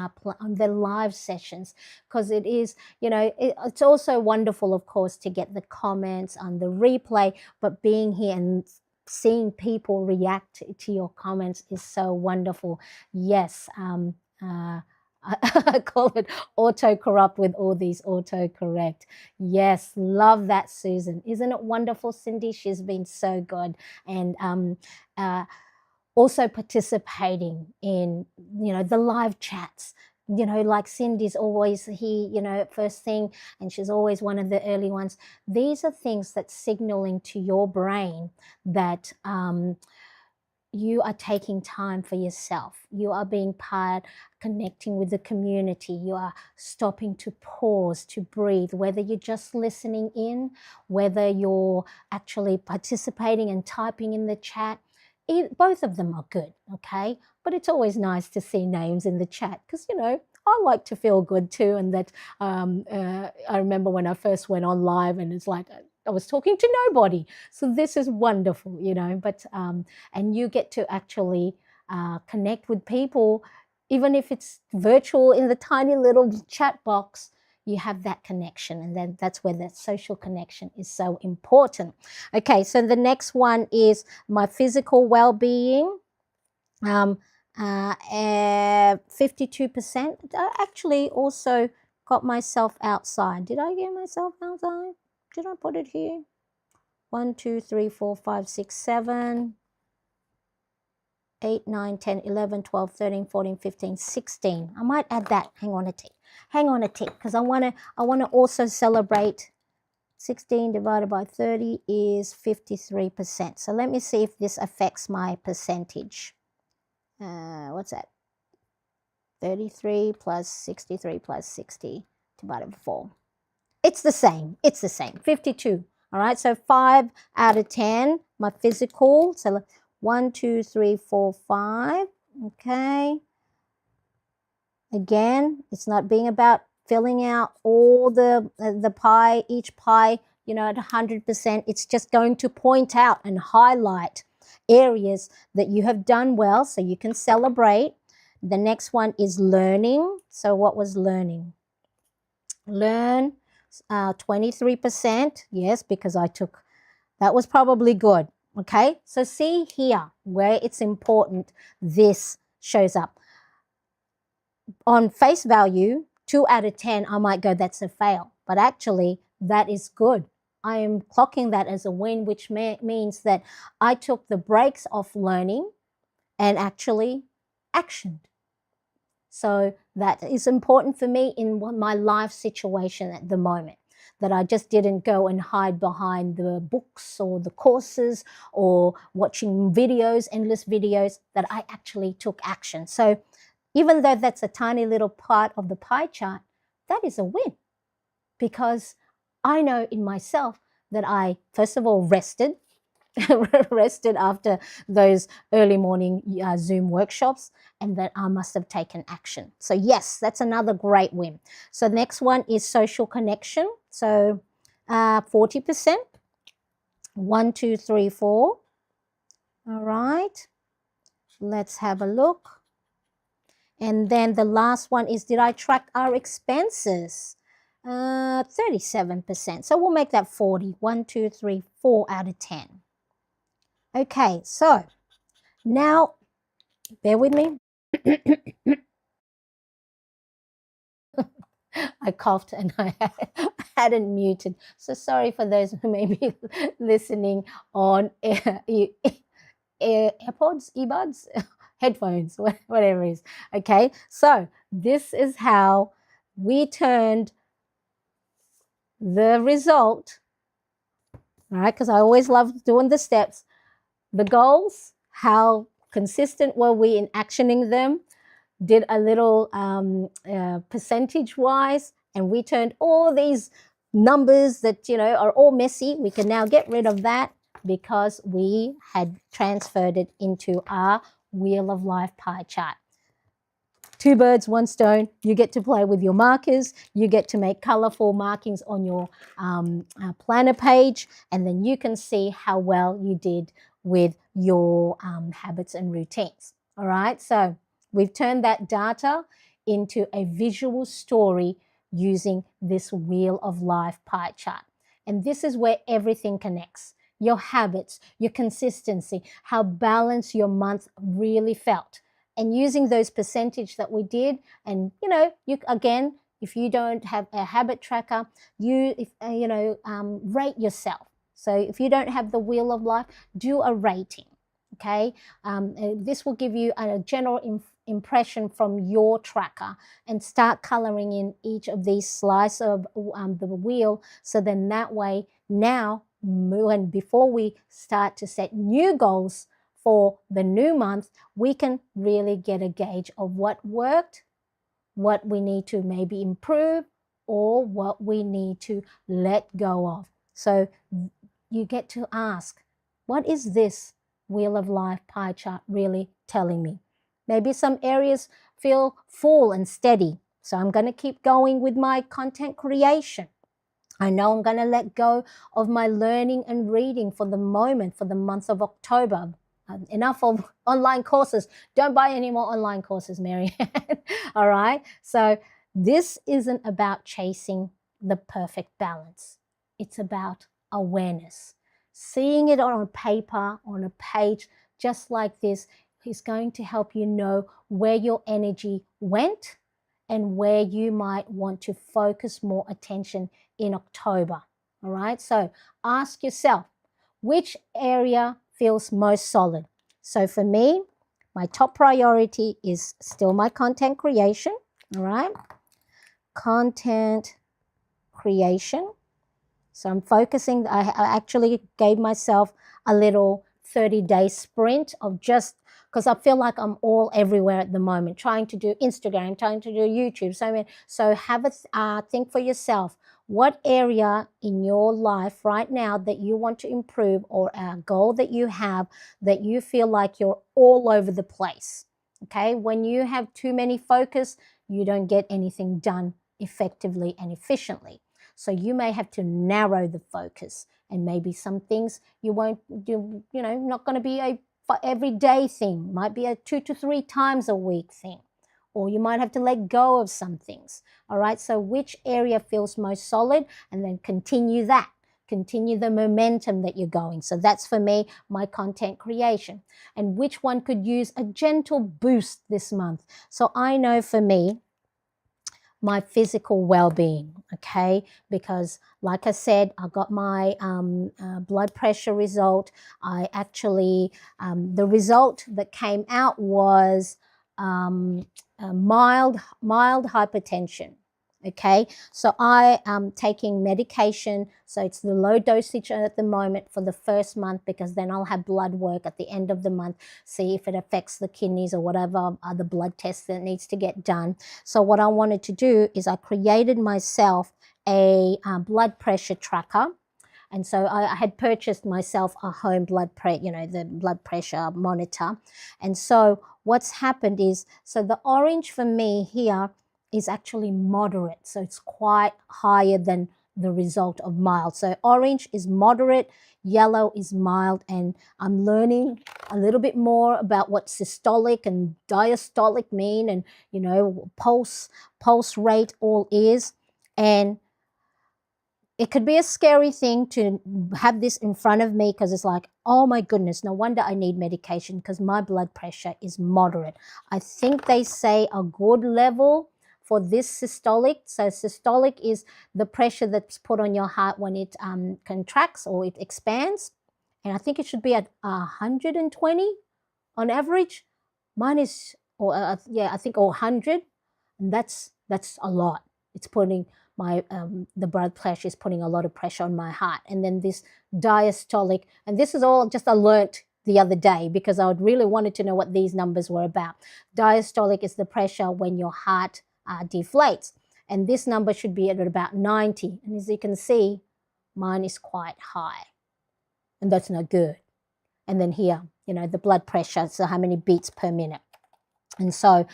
[SPEAKER 1] the live sessions, because it is, it's also wonderful, of course, to get the comments on the replay, but being here and seeing people react to your comments is so wonderful. Yes. I call it auto-corrupt with all these autocorrect. Yes, love that, Susan. Isn't it wonderful, Cindy? She's been so good. And also participating in, the live chats. Like Cindy's always here, first thing, and she's always one of the early ones. These are things that's signaling to your brain that you are taking time for yourself. You are being part, connecting with the community. You are stopping to pause, to breathe, whether you're just listening in, whether you're actually participating and typing in the chat. Both of them are good, okay? But it's always nice to see names in the chat because, I like to feel good too. And that I remember when I first went on live and it's like I was talking to nobody. So this is wonderful, but and you get to actually connect with people, even if it's virtual in the tiny little chat box. You have that connection, and then that's where that social connection is so important. Okay, so the next one is my physical well-being. 52%. I actually also got myself outside. Did I get myself outside? Did I put it here? 1, 2, 3, 4, 5, 6, 7, 8, 9, 10, 11, 12, 13, 14, 15, 16. I might add that. Hang on a tick, because I want to also celebrate. 16 divided by 30 is 53%. So let me see if this affects my percentage. What's that? 33 plus 63 plus 60 divided by 4. It's the same. 52. All right. So 5 out of 10, my physical. So 1, 2, 3, 4, 5. Okay. Again, it's not being about filling out all the pie, each pie, at 100%. It's just going to point out and highlight areas that you have done well so you can celebrate. The next one is learning. So what was learning? Learn, 23%. Yes, because that was probably good. Okay, so see here where it's important this shows up. On face value, 2 out of 10, I might go, that's a fail. But actually, that is good. I am clocking that as a win, which means that I took the brakes off learning and actually actioned. So that is important for me in my life situation at the moment, that I just didn't go and hide behind the books or the courses or watching videos, endless videos, that I actually took action. So even though that's a tiny little part of the pie chart, that is a win, because I know in myself that I, first of all, rested after those early morning Zoom workshops, and that I must have taken action. So yes, that's another great win. So next one is social connection. So 40%. 1, 2, 3, 4. All right, let's have a look. And then the last one is, did I track our expenses? 37%. So we'll make that 40. 1, 2, 3, 4 out of 10. Okay, so now, bear with me. I coughed and I hadn't muted. So sorry for those who may be listening on AirPods, earbuds, headphones, whatever it is. Okay, so this is how we turned the result, all right, because I always love doing the steps, the goals, how consistent were we in actioning them, did a little percentage wise, and we turned all these numbers that, are all messy. We can now get rid of that because we had transferred it into our Wheel of Life pie chart. 2 birds, 1 stone. You get to play with your markers. You get to make colorful markings on your planner page, and then you can see how well you did with your habits and routines. All right, so we've turned that data into a visual story using this Wheel of Life pie chart. And this is where everything connects. Your habits, your consistency, how balanced your month really felt. And using those percentage that we did, and you again, if you don't have a habit tracker, rate yourself. So if you don't have the Wheel of Life, do a rating. Okay, this will give you a general impression from your tracker, and start coloring in each of these slices of the wheel. So then that way, now and before we start to set new goals for the new month, we can really get a gauge of what worked, what we need to maybe improve, or what we need to let go of. So you get to ask, what is this Wheel of Life pie chart really telling me? Maybe some areas feel full and steady, so I'm going to keep going with my content creation. I know I'm going to let go of my learning and reading for the moment, for the month of October. Enough of online courses. Don't buy any more online courses, Mary. All right. So this isn't about chasing the perfect balance. It's about awareness. Seeing it on a paper, on a page, just like this, is going to help you know where your energy went and where you might want to focus more attention in October. All right. So ask yourself, which area feels most solid? So for me, my top priority is still my content creation. All right. Content creation. So I'm focusing, I actually gave myself a little 30-day sprint of just, because I feel like I'm all everywhere at the moment, trying to do Instagram, trying to do YouTube. So have a think for yourself, what area in your life right now that you want to improve, or a goal that you have that you feel like you're all over the place. Okay, when you have too many focus, you don't get anything done effectively and efficiently. So you may have to narrow the focus, and maybe some things you won't do, not going to be a everyday thing, might be a 2 to 3 times a week thing, or you might have to let go of some things. All right, so which area feels most solid, and then continue that. Continue the momentum that you're going. So that's for me, my content creation. And which one could use a gentle boost this month? So I know for me, my physical well-being, okay, because like I said, I got my blood pressure result. I actually, the result that came out was mild hypertension. Okay, so I am taking medication. So it's the low dosage at the moment for the first month, because then I'll have blood work at the end of the month, see if it affects the kidneys or whatever other blood tests that needs to get done. So what I wanted to do is I created myself a blood pressure tracker. And so I had purchased myself a home blood pressure, the blood pressure monitor. And so what's happened is, so the orange for me here is actually moderate. So it's quite higher than the result of mild. So orange is moderate, yellow is mild, and I'm learning a little bit more about what systolic and diastolic mean, and pulse rate all is. And it could be a scary thing to have this in front of me, because it's like, oh my goodness, no wonder I need medication, because my blood pressure is moderate. I think they say a good level for this systolic. So systolic is the pressure that's put on your heart when it contracts or it expands. And I think it should be at 120 on average. Mine is, or yeah, I think 100, and that's a lot. It's putting my the blood pressure is putting a lot of pressure on my heart. And then this diastolic, and this is all just I learnt the other day, because I would really wanted to know what these numbers were about. Diastolic is the pressure when your heart deflates, and this number should be at about 90. And as you can see, mine is quite high, and that's not good. And then here, the blood pressure, so how many beats per minute. And so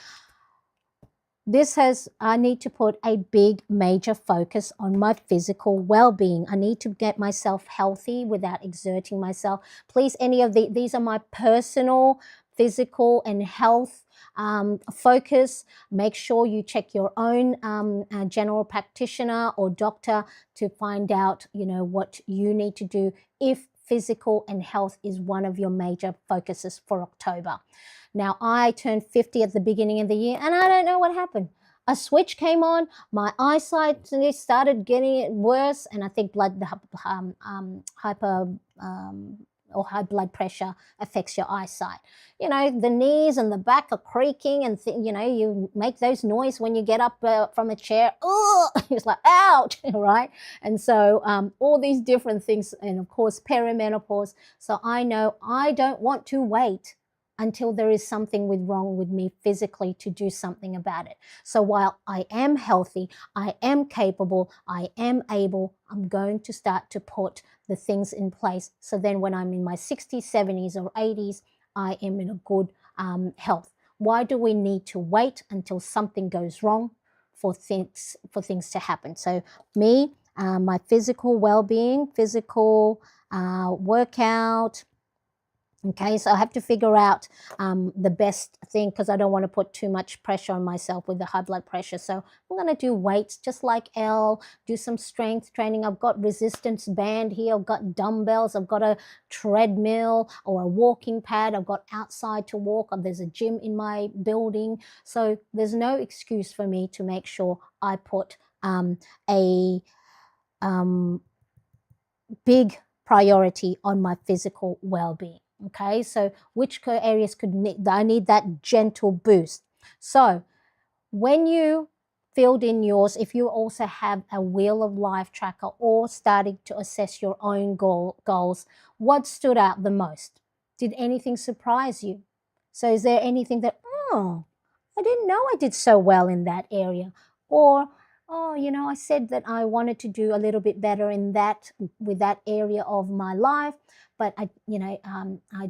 [SPEAKER 1] I need to put a big major focus on my physical well-being. I need to get myself healthy without exerting myself. Please, these are my personal physical and health focus. Make sure you check your own general practitioner or doctor to find out, what you need to do if physical and health is one of your major focuses for October. Now, I turned 50 at the beginning of the year, and I don't know what happened. A switch came on, my eyesight started getting worse, and I think or high blood pressure affects your eyesight. The knees and the back are creaking, and you make those noise when you get up from a chair. Oh, it's like, ouch, right? And so all these different things, and of course perimenopause. So I know I don't want to wait until there is something wrong with me physically to do something about it. So while I am healthy, I am capable, I am able, I'm going to start to put the things in place. So then when I'm in my 60s, 70s, or 80s, I am in a good health. Why do we need to wait until something goes wrong for things to happen? So me, my physical well-being, physical workout. Okay, so I have to figure out the best thing, because I don't want to put too much pressure on myself with the high blood pressure. So I'm going to do weights just like Elle, do some strength training. I've got resistance band here. I've got dumbbells. I've got a treadmill or a walking pad. I've got outside to walk. There's a gym in my building. So there's no excuse for me to make sure I put a big priority on my physical well-being. Okay, so which areas I need that gentle boost? So when you filled in yours, if you also have a Wheel of Life tracker or starting to assess your own goals, what stood out the most? Did anything surprise you? So is there anything that, oh, I didn't know I did so well in that area? Or, oh, I said that I wanted to do a little bit better with that area of my life, but I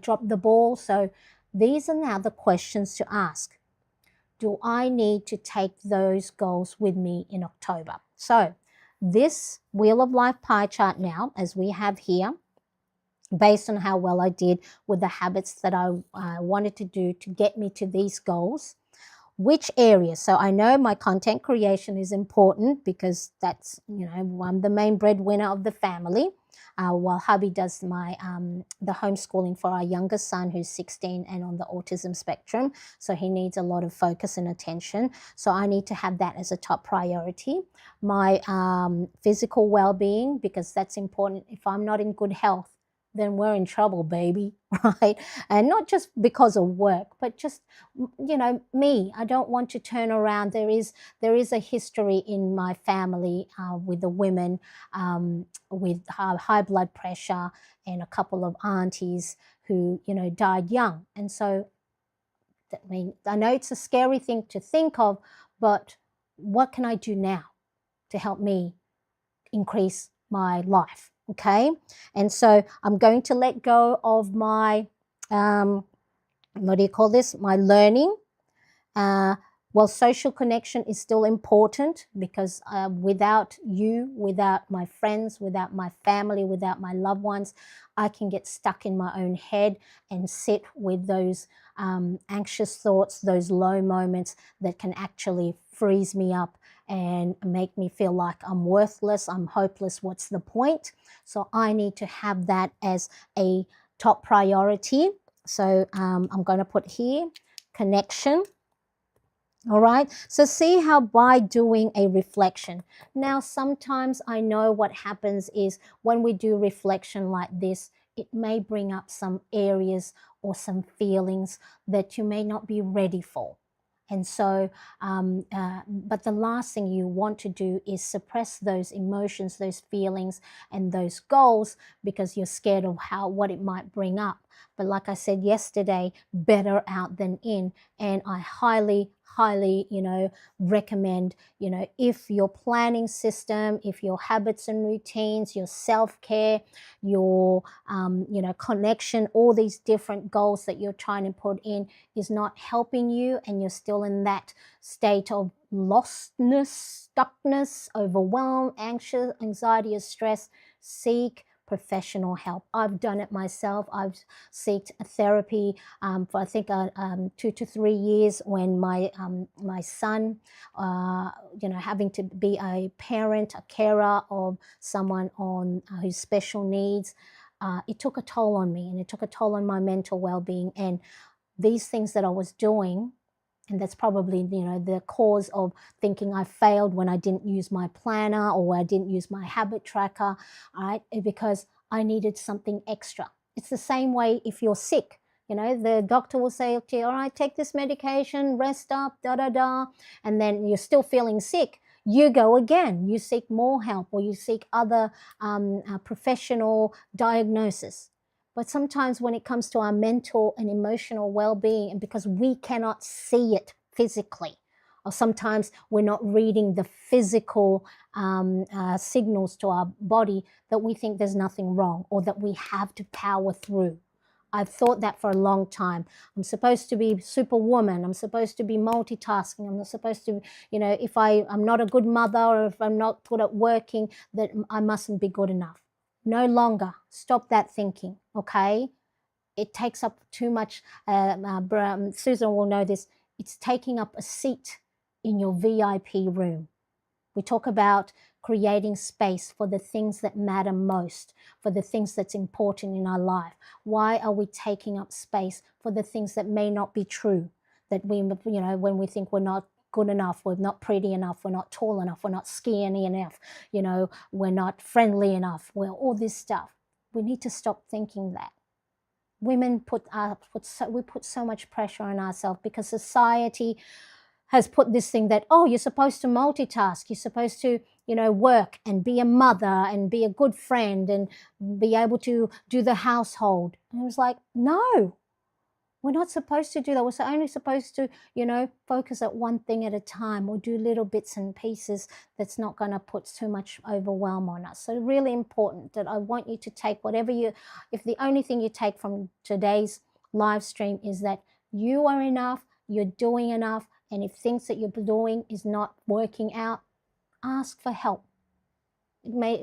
[SPEAKER 1] dropped the ball. So these are now the questions to ask. Do I need to take those goals with me in October? So this Wheel of Life pie chart now, as we have here, based on how well I did with the habits that I wanted to do to get me to these goals, which areas? So I know my content creation is important, because that's, I'm the main breadwinner of the family, while hubby does the homeschooling for our youngest son, who's 16 and on the autism spectrum. So he needs a lot of focus and attention. So I need to have that as a top priority. My physical well-being, because that's important. If I'm not in good health, then we're in trouble, baby, right? And not just because of work, but just, me. I don't want to turn around. There is a history in my family with the women with high blood pressure, and a couple of aunties who, died young. And so, I know it's a scary thing to think of, but what can I do now to help me increase my life? Okay, and so I'm going to let go of my, what do you call this? My learning, Well, social connection is still important because without you, without my friends, without my family, without my loved ones, I can get stuck in my own head and sit with those anxious thoughts, those low moments that can actually freeze me up and make me feel like I'm worthless, I'm hopeless, what's the point? So I need to have that as a top priority. So I'm going to put here connection. All right. So see how by doing a reflection. Now, sometimes I know what happens is when we do reflection like this, it may bring up some areas or some feelings that you may not be ready for. And so, but the last thing you want to do is suppress those emotions, those feelings, and those goals because you're scared of what it might bring up. But like I said yesterday, better out than in. And I highly, recommend, if your planning system, if your habits and routines, your self-care, your, connection, all these different goals that you're trying to put in is not helping you and you're still in that state of lostness, stuckness, overwhelm, anxious, anxiety or stress, seek professional help. I've done it myself. I've sought therapy for I think 2 to 3 years when my son, having to be a parent, a carer of someone on who's special needs, it took a toll on me and it took a toll on my mental well-being. And these things that I was doing, and that's probably the cause of thinking I failed when I didn't use my planner or I didn't use my habit tracker, right? Because I needed something extra. It's the same way if you're sick. The doctor will say to you, all right, take this medication, rest up, da da da, and then you're still feeling sick. You go again, you seek more help or you seek other professional diagnosis. But sometimes when it comes to our mental and emotional well-being, and because we cannot see it physically, or sometimes we're not reading the physical signals to our body, that we think there's nothing wrong or that we have to power through. I've thought that for a long time. I'm supposed to be superwoman. I'm supposed to be multitasking. I'm not supposed to, if I'm not a good mother or if I'm not good at working, that I mustn't be good enough. No longer. Stop that thinking, okay? It takes up too much. Susan will know this. It's taking up a seat in your VIP room. We talk about creating space for the things that matter most, for the things that's important in our life. Why are we taking up space for the things that may not be true? That we, when we think we're not good enough, we're not pretty enough, we're not tall enough, we're not skinny enough, we're not friendly enough, we're all this stuff. We need to stop thinking that. Women put so much pressure on ourselves because society has put this thing that, oh, you're supposed to multitask, you're supposed to, work and be a mother and be a good friend and be able to do the household. And I was like, no, we're not supposed to do that. We're only supposed to, focus at one thing at a time or do little bits and pieces that's not going to put too much overwhelm on us. So really important that I want you to take if the only thing you take from today's live stream is that you are enough, you're doing enough, and if things that you're doing is not working out, ask for help. It may,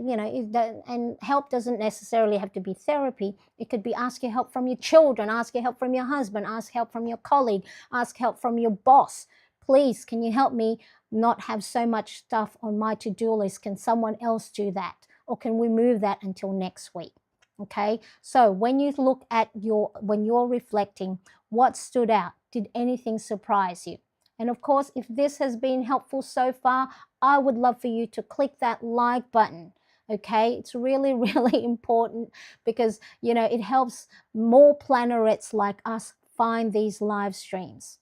[SPEAKER 1] and help doesn't necessarily have to be therapy. It could be asking help from your children, asking help from your husband, ask help from your colleague, ask help from your boss. Please, can you help me not have so much stuff on my to-do list? Can someone else do that? Or can we move that until next week? Okay, so when you look at when you're reflecting, what stood out? Did anything surprise you? And of course, if this has been helpful so far, I would love for you to click that like button. Okay, it's really, really important because, it helps more plannerets like us find these live streams.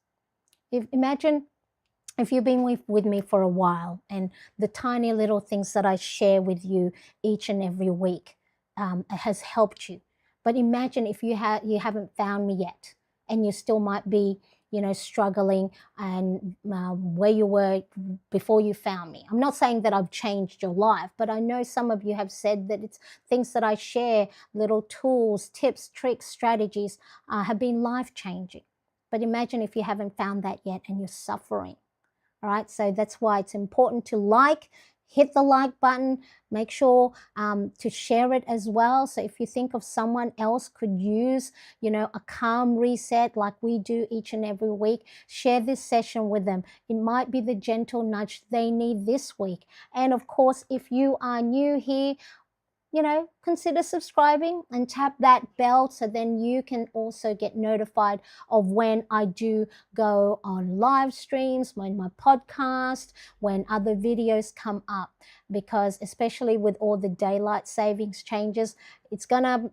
[SPEAKER 1] Imagine if you've been with me for a while and the tiny little things that I share with you each and every week has helped you. But imagine if you haven't found me yet and you still might be struggling and where you were before you found me. I'm not saying that I've changed your life, but I know some of you have said that it's things that I share, little tools, tips, tricks, strategies have been life-changing. But imagine if you haven't found that yet and you're suffering. All right, so that's why it's important to like, hit the like button, make sure to share it as well. So if you think of someone else could use, a calm reset like we do each and every week, share this session with them. It might be the gentle nudge they need this week. And of course, if you are new here, consider subscribing and tap that bell so then you can also get notified of when I do go on live streams, when my podcast, when other videos come up. Because especially with all the daylight savings changes, it's gonna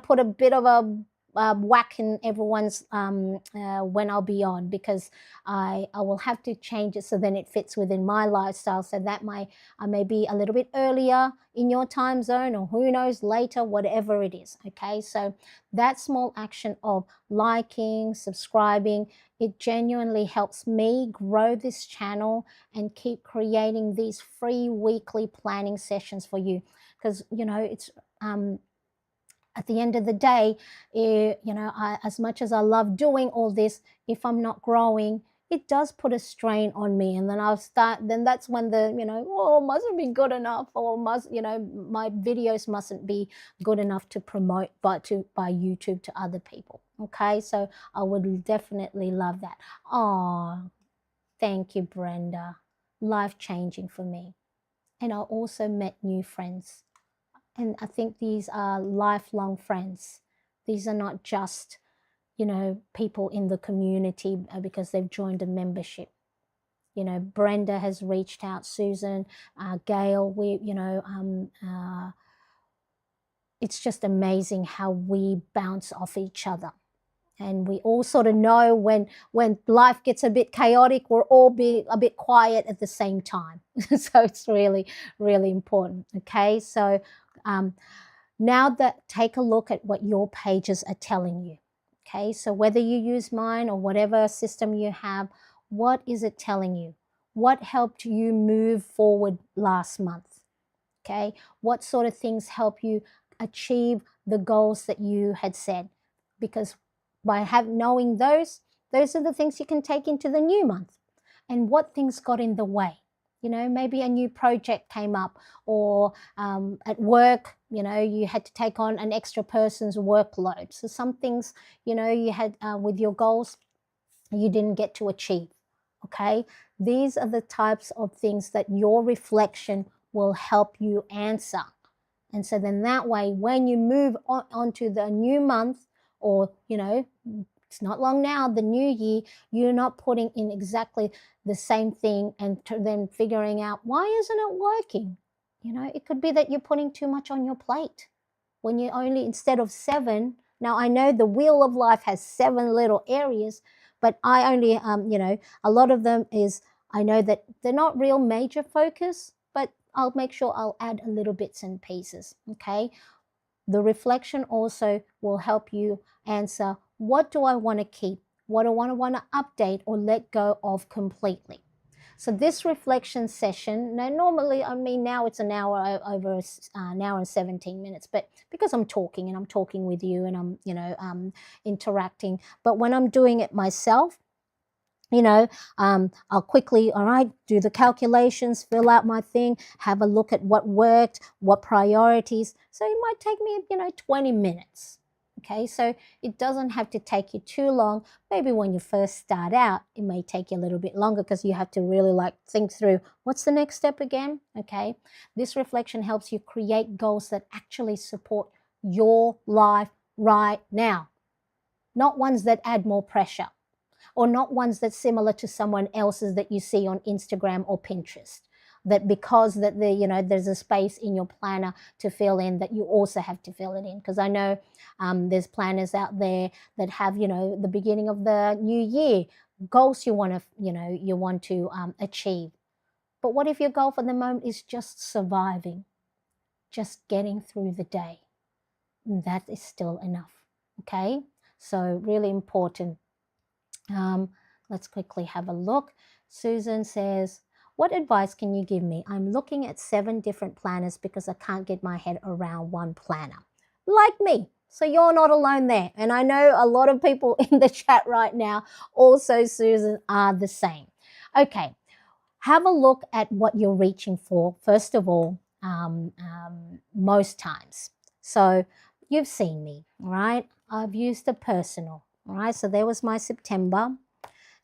[SPEAKER 1] put a bit of a whack in everyone's when I'll be on, because I will have to change it so then it fits within my lifestyle. So that I may be a little bit earlier in your time zone, or who knows, later, whatever it is. Okay, so that small action of liking, subscribing, it genuinely helps me grow this channel and keep creating these free weekly planning sessions for you. Because it's at the end of the day, as much as I love doing all this, if I'm not growing, it does put a strain on me. And then that's when oh, mustn't be good enough, or my videos mustn't be good enough to promote by YouTube to other people. Okay, so I would definitely love that. Oh, thank you, Brenda. Life changing for me. And I also met new friends. And I think these are lifelong friends. These are not just, people in the community because they've joined a membership. Brenda has reached out, Susan, Gail, it's just amazing how we bounce off each other. And we all sort of know when life gets a bit chaotic, we're all be a bit quiet at the same time. So it's really, really important. Okay, so now take a look at what your pages are telling you. Okay, so whether you use mine or whatever system you have, what is it telling you? What helped you move forward last month? Okay, what sort of things help you achieve the goals that you had set? Because by knowing those are the things you can take into the new month. And what things got in the way? Maybe a new project came up, or at work, you had to take on an extra person's workload. So some things, you had with your goals, you didn't get to achieve. Okay, these are the types of things that your reflection will help you answer. And so then that way, when you move on to the new month, or it's not long now, the new year, you're not putting in exactly the same thing and then figuring out, why isn't it working? It could be that you're putting too much on your plate. When you only, instead of 7, now I know the wheel of life has 7 little areas, but I only, a lot of them is, I know that they're not real major focus, but I'll make sure I'll add a little bits and pieces. Okay, the reflection also will help you answer, what do I want to keep? What do I want to update or let go of completely? So this reflection session, now normally, now it's an hour, over an hour and 17 minutes, but because I'm talking with you and I'm, interacting. But when I'm doing it myself, I'll quickly, all right, do the calculations, fill out my thing, have a look at what worked, what priorities. So it might take me, 20 minutes. Okay, so it doesn't have to take you too long. Maybe when you first start out, it may take you a little bit longer because you have to really think through, what's the next step again? Okay, this reflection helps you create goals that actually support your life right now, not ones that add more pressure, or not ones that's similar to someone else's that you see on Instagram or Pinterest. That because that there's a space in your planner to fill in, that you also have to fill it in. Because I know there's planners out there that have the beginning of the new year goals you want to achieve. But what if your goal for the moment is just surviving, just getting through the day? That is still enough. Okay, so really important. Let's quickly have a look. Susan says, what advice can you give me? I'm looking at 7 different planners because I can't get my head around one planner. Like me. So you're not alone there. And I know a lot of people in the chat right now, also Susan, are the same. Okay, have a look at what you're reaching for, first of all, most times. So you've seen me, right? I've used the personal, right? So there was my September.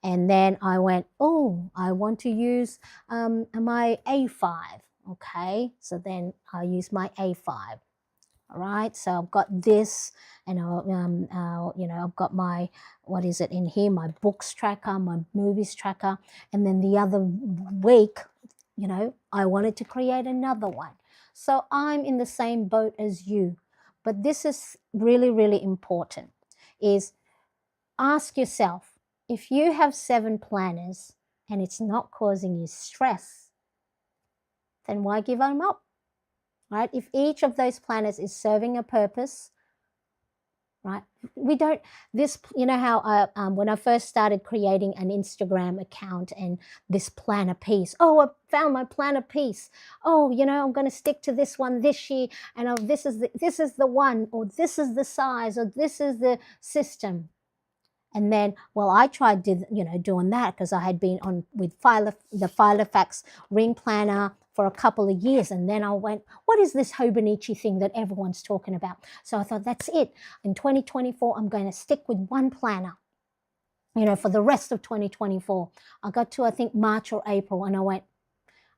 [SPEAKER 1] And then I went, oh, I want to use my A5. Okay, so then I use my A5. All right, so I've got this, and I've got my, what is it in here? My books tracker, my movies tracker, and then the other week, I wanted to create another one. So I'm in the same boat as you, but this is really, really important. Is ask yourself, if you have 7 planners and it's not causing you stress, then why give them up? Right? If each of those planners is serving a purpose, right? We don't, this, how when I first started creating an Instagram account and this planner piece, oh, I found my planner piece. Oh, I'm going to stick to this one this year, and oh, this is the one, or this is the size, or this is the system. And then, well, I tried doing that because I had been on with the Filofax ring planner for a couple of years. And then I went, what is this Hobonichi thing that everyone's talking about? So I thought, that's it. In 2024, I'm going to stick with one planner, for the rest of 2024. I got to, I think, March or April, and I went,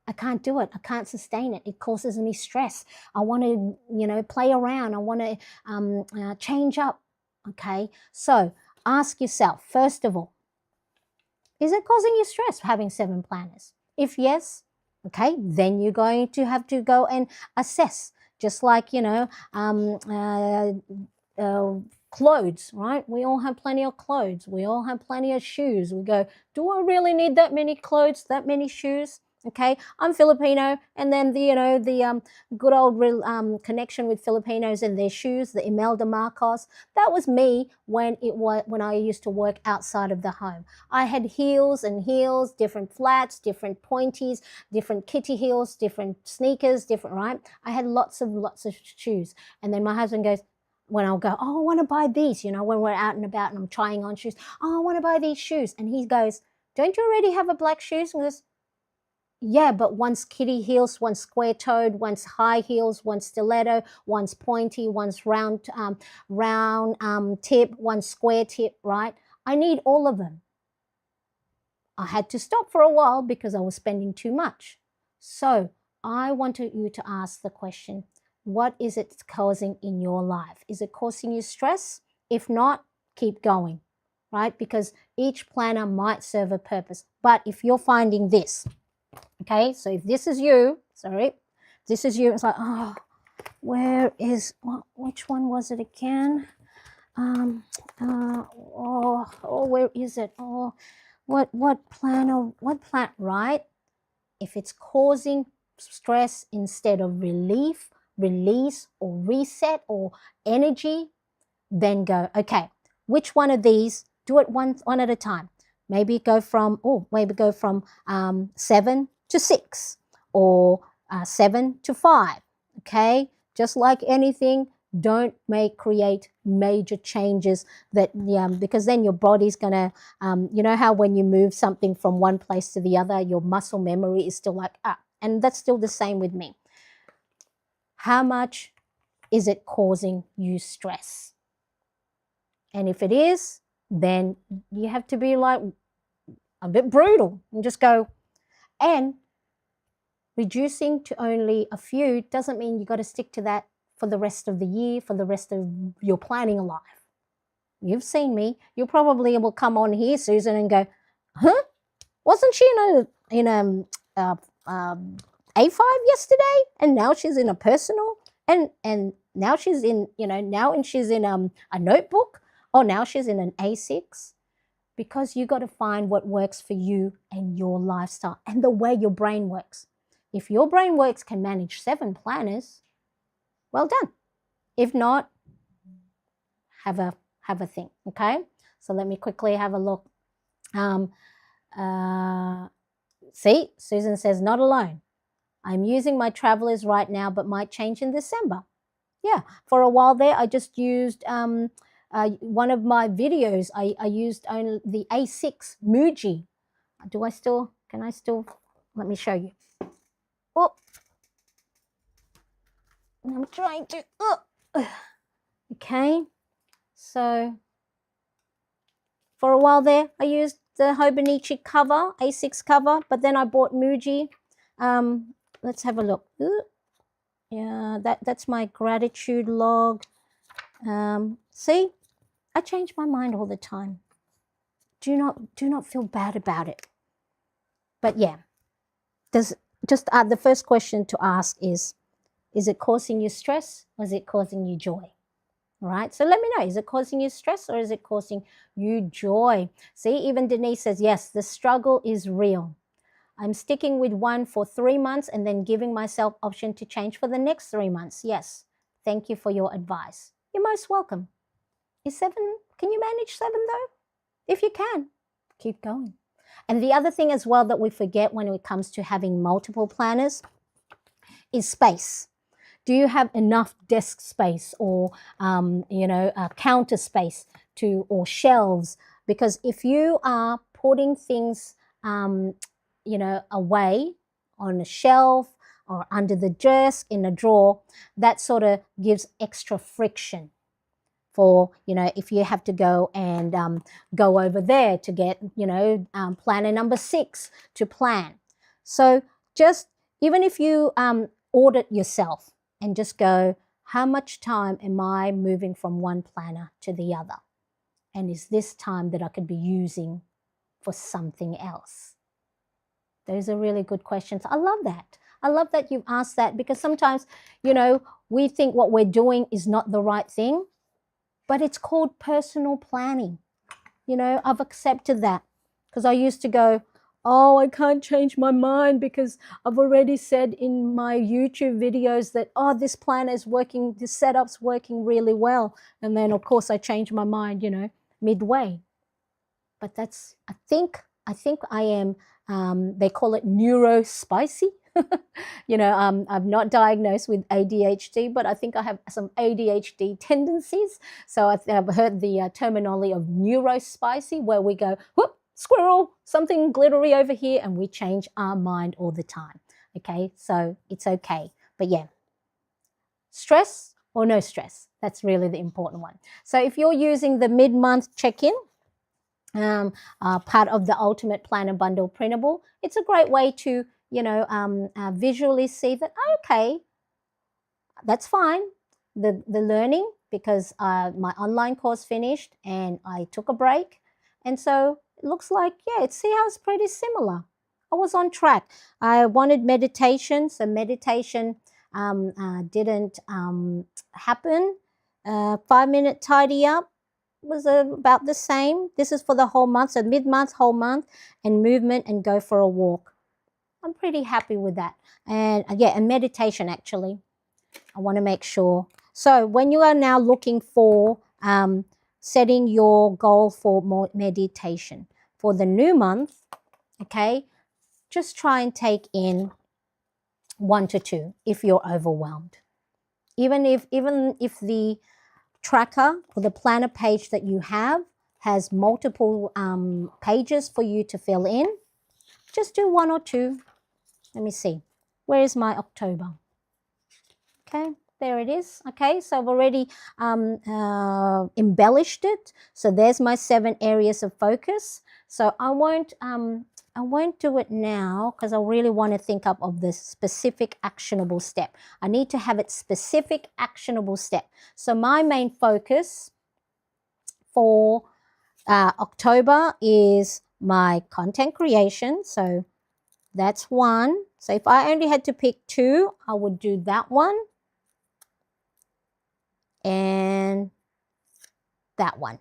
[SPEAKER 1] I can't do it. I can't sustain it. It causes me stress. I want to, play around. I want to change up. Okay. So ask yourself, first of all, is it causing you stress having 7 planners? If yes, okay, then you're going to have to go and assess, just like, clothes, right? We all have plenty of clothes. We all have plenty of shoes. We go, do I really need that many clothes, that many shoes? Okay, I'm Filipino, and then the good old connection with Filipinos and their shoes, the Imelda Marcos. That was me when I used to work outside of the home. I had heels and heels, different flats, different pointies, different kitty heels, different sneakers, different, right? I had lots of shoes, and then my husband goes, when I'll go, oh, I want to buy these, when we're out and about and I'm trying on shoes, oh, I want to buy these shoes, and he goes, don't you already have a black shoes? And goes, yeah, but one's kitty heels, one's square-toed, one's high heels, one's stiletto, one's pointy, one's round tip, one's square tip, right? I need all of them. I had to stop for a while because I was spending too much. So I wanted you to ask the question, what is it causing in your life? Is it causing you stress? If not, keep going, right? Because each planner might serve a purpose. But if you're finding this, okay, so if this is you, this is you, it's like, oh, which one was it again? Where is it? Oh, what plan, right? If it's causing stress instead of relief, release, or reset, or energy, then go, okay, which one of these, do it one at a time. Maybe go from 7 to 6, or 7 to 5, okay? Just like anything, don't create major changes because then your body's gonna, how when you move something from one place to the other, your muscle memory is still like, and that's still the same with me. How much is it causing you stress? And if it is, then you have to be like a bit brutal and just go. And reducing to only a few doesn't mean you got to stick to that for the rest of the year, for the rest of your planning life. You've seen me. You probably will come on here, Susan, and go, huh? Wasn't she in a A5 yesterday? And now she's in a personal, and now she's in, she's in a notebook. Oh, now she's in an A6. Because you got to find what works for you and your lifestyle and the way your brain works. If your brain works can manage 7 planners, well done. If not, have a think, okay? So let me quickly have a look. See, Susan says, not alone. I'm using my travelers right now, but might change in December. Yeah, for a while there, I just used one of my videos. I used only the A6 Muji. Can I still Let me show you. Oh, I'm trying to, okay. So for a while there, I used the Hobonichi cover, A6 cover, but then I bought Muji. Let's have a look. Ooh, yeah, that's my gratitude log. See, I change my mind all the time. Do not feel bad about it. But yeah, the first question to ask is it causing you stress or is it causing you joy? All right, so let me know, is it causing you stress or is it causing you joy? See, even Denise says, yes, the struggle is real. I'm sticking with one for 3 months and then giving myself option to change for the next 3 months. Yes, thank you for your advice. You're most welcome. Can you manage 7 though? If you can, keep going. And the other thing as well that we forget when it comes to having multiple planners is space. Do you have enough desk space or counter space or shelves? Because if you are putting things away on a shelf or under the desk in a drawer, that sort of gives extra friction for, if you have to go and go over there to get, planner number 6 to plan. So just, even if you audit yourself and just go, how much time am I moving from one planner to the other? And is this time that I could be using for something else? Those are really good questions. I love that. I love that you've asked that, because sometimes, we think what we're doing is not the right thing, but it's called personal planning. I've accepted that, because I used to go, oh, I can't change my mind because I've already said in my YouTube videos that, oh, this planner is working, this setup's working really well. And then, of course, I changed my mind, midway. But that's, I think I am, they call it neurospicy. I'm not diagnosed with ADHD, but I think I have some ADHD tendencies. So I've heard the terminology of neurospicy, where we go, whoop, squirrel, something glittery over here, and we change our mind all the time. Okay, so it's okay. But yeah, stress or no stress, that's really the important one. So if you're using the mid-month check-in, part of the Ultimate Planner Bundle Printable, it's a great way to, visually see that, okay, that's fine. The learning, because my online course finished and I took a break. And so it looks like, yeah, see how it's pretty similar. I was on track. I wanted meditation, so meditation didn't happen. 5-minute tidy up was about the same. This is for the whole month, so mid-month, whole month, and movement and go for a walk. I'm pretty happy with that. And yeah, and meditation, actually, I want to make sure. So when you are now looking for setting your goal for more meditation for the new month, okay, just try and take in 1 to 2 if you're overwhelmed. Even if the tracker or the planner page that you have has multiple pages for you to fill in, just do 1 or 2. Let me see. Where is my October? Okay, there it is. Okay, so I've already embellished it. So there's my 7 areas of focus. So I won't do it now, because I really want to think up of the specific actionable step. I need to have it specific actionable step. So my main focus for October is my content creation. So that's 1. So if I only had to pick 2, I would do that one and that one.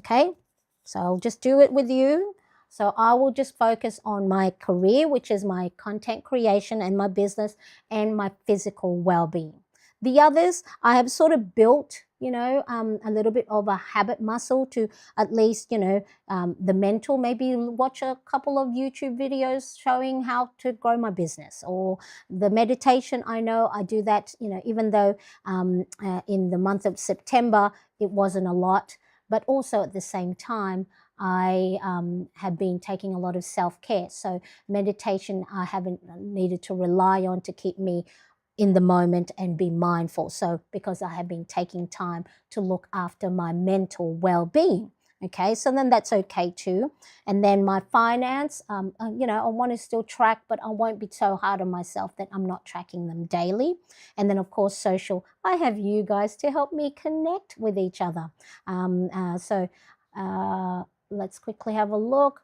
[SPEAKER 1] Okay, so I'll just do it with you. So I will just focus on my career, which is my content creation and my business and my physical well-being. The others, I have sort of built, a little bit of a habit muscle to at least, the mental, maybe watch a couple of YouTube videos showing how to grow my business, or the meditation. I know I do that, even though in the month of September, it wasn't a lot. But also at the same time, I have been taking a lot of self-care. So meditation, I haven't needed to rely on to keep me in the moment and be mindful. So because I have been taking time to look after my mental well-being. Okay, so then that's okay too. And then my finance, I want to still track, but I won't be so hard on myself that I'm not tracking them daily. And then, of course, social. I have you guys to help me connect with each other. So let's quickly have a look.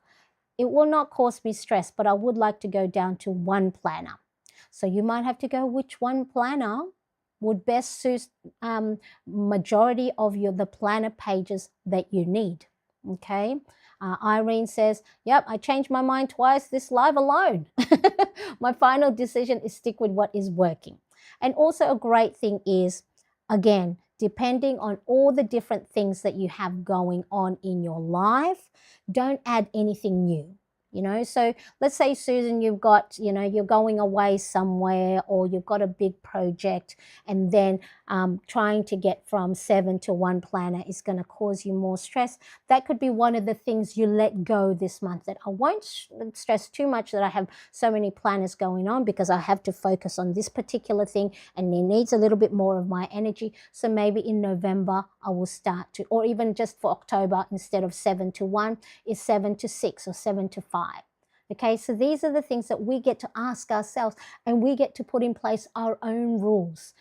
[SPEAKER 1] It will not cause me stress, but I would like to go down to one planner. So you might have to go which one planner would best suit majority of the planner pages that you need. Okay. Irene says, yep, I changed my mind twice this live alone. My final decision is stick with what is working. And also a great thing is, again, depending on all the different things that you have going on in your life, don't add anything new. So let's say, Susan, you've got, you're going away somewhere, or you've got a big project, and then trying to get from 7 to 1 planner is going to cause you more stress. That could be one of the things you let go this month, that I won't stress too much that I have so many planners going on, because I have to focus on this particular thing and it needs a little bit more of my energy. So maybe in November I will start to, or even just for October, instead of 7 to 1 is 7 to 6 or 7 to 5. Okay, so these are the things that we get to ask ourselves, and we get to put in place our own rules,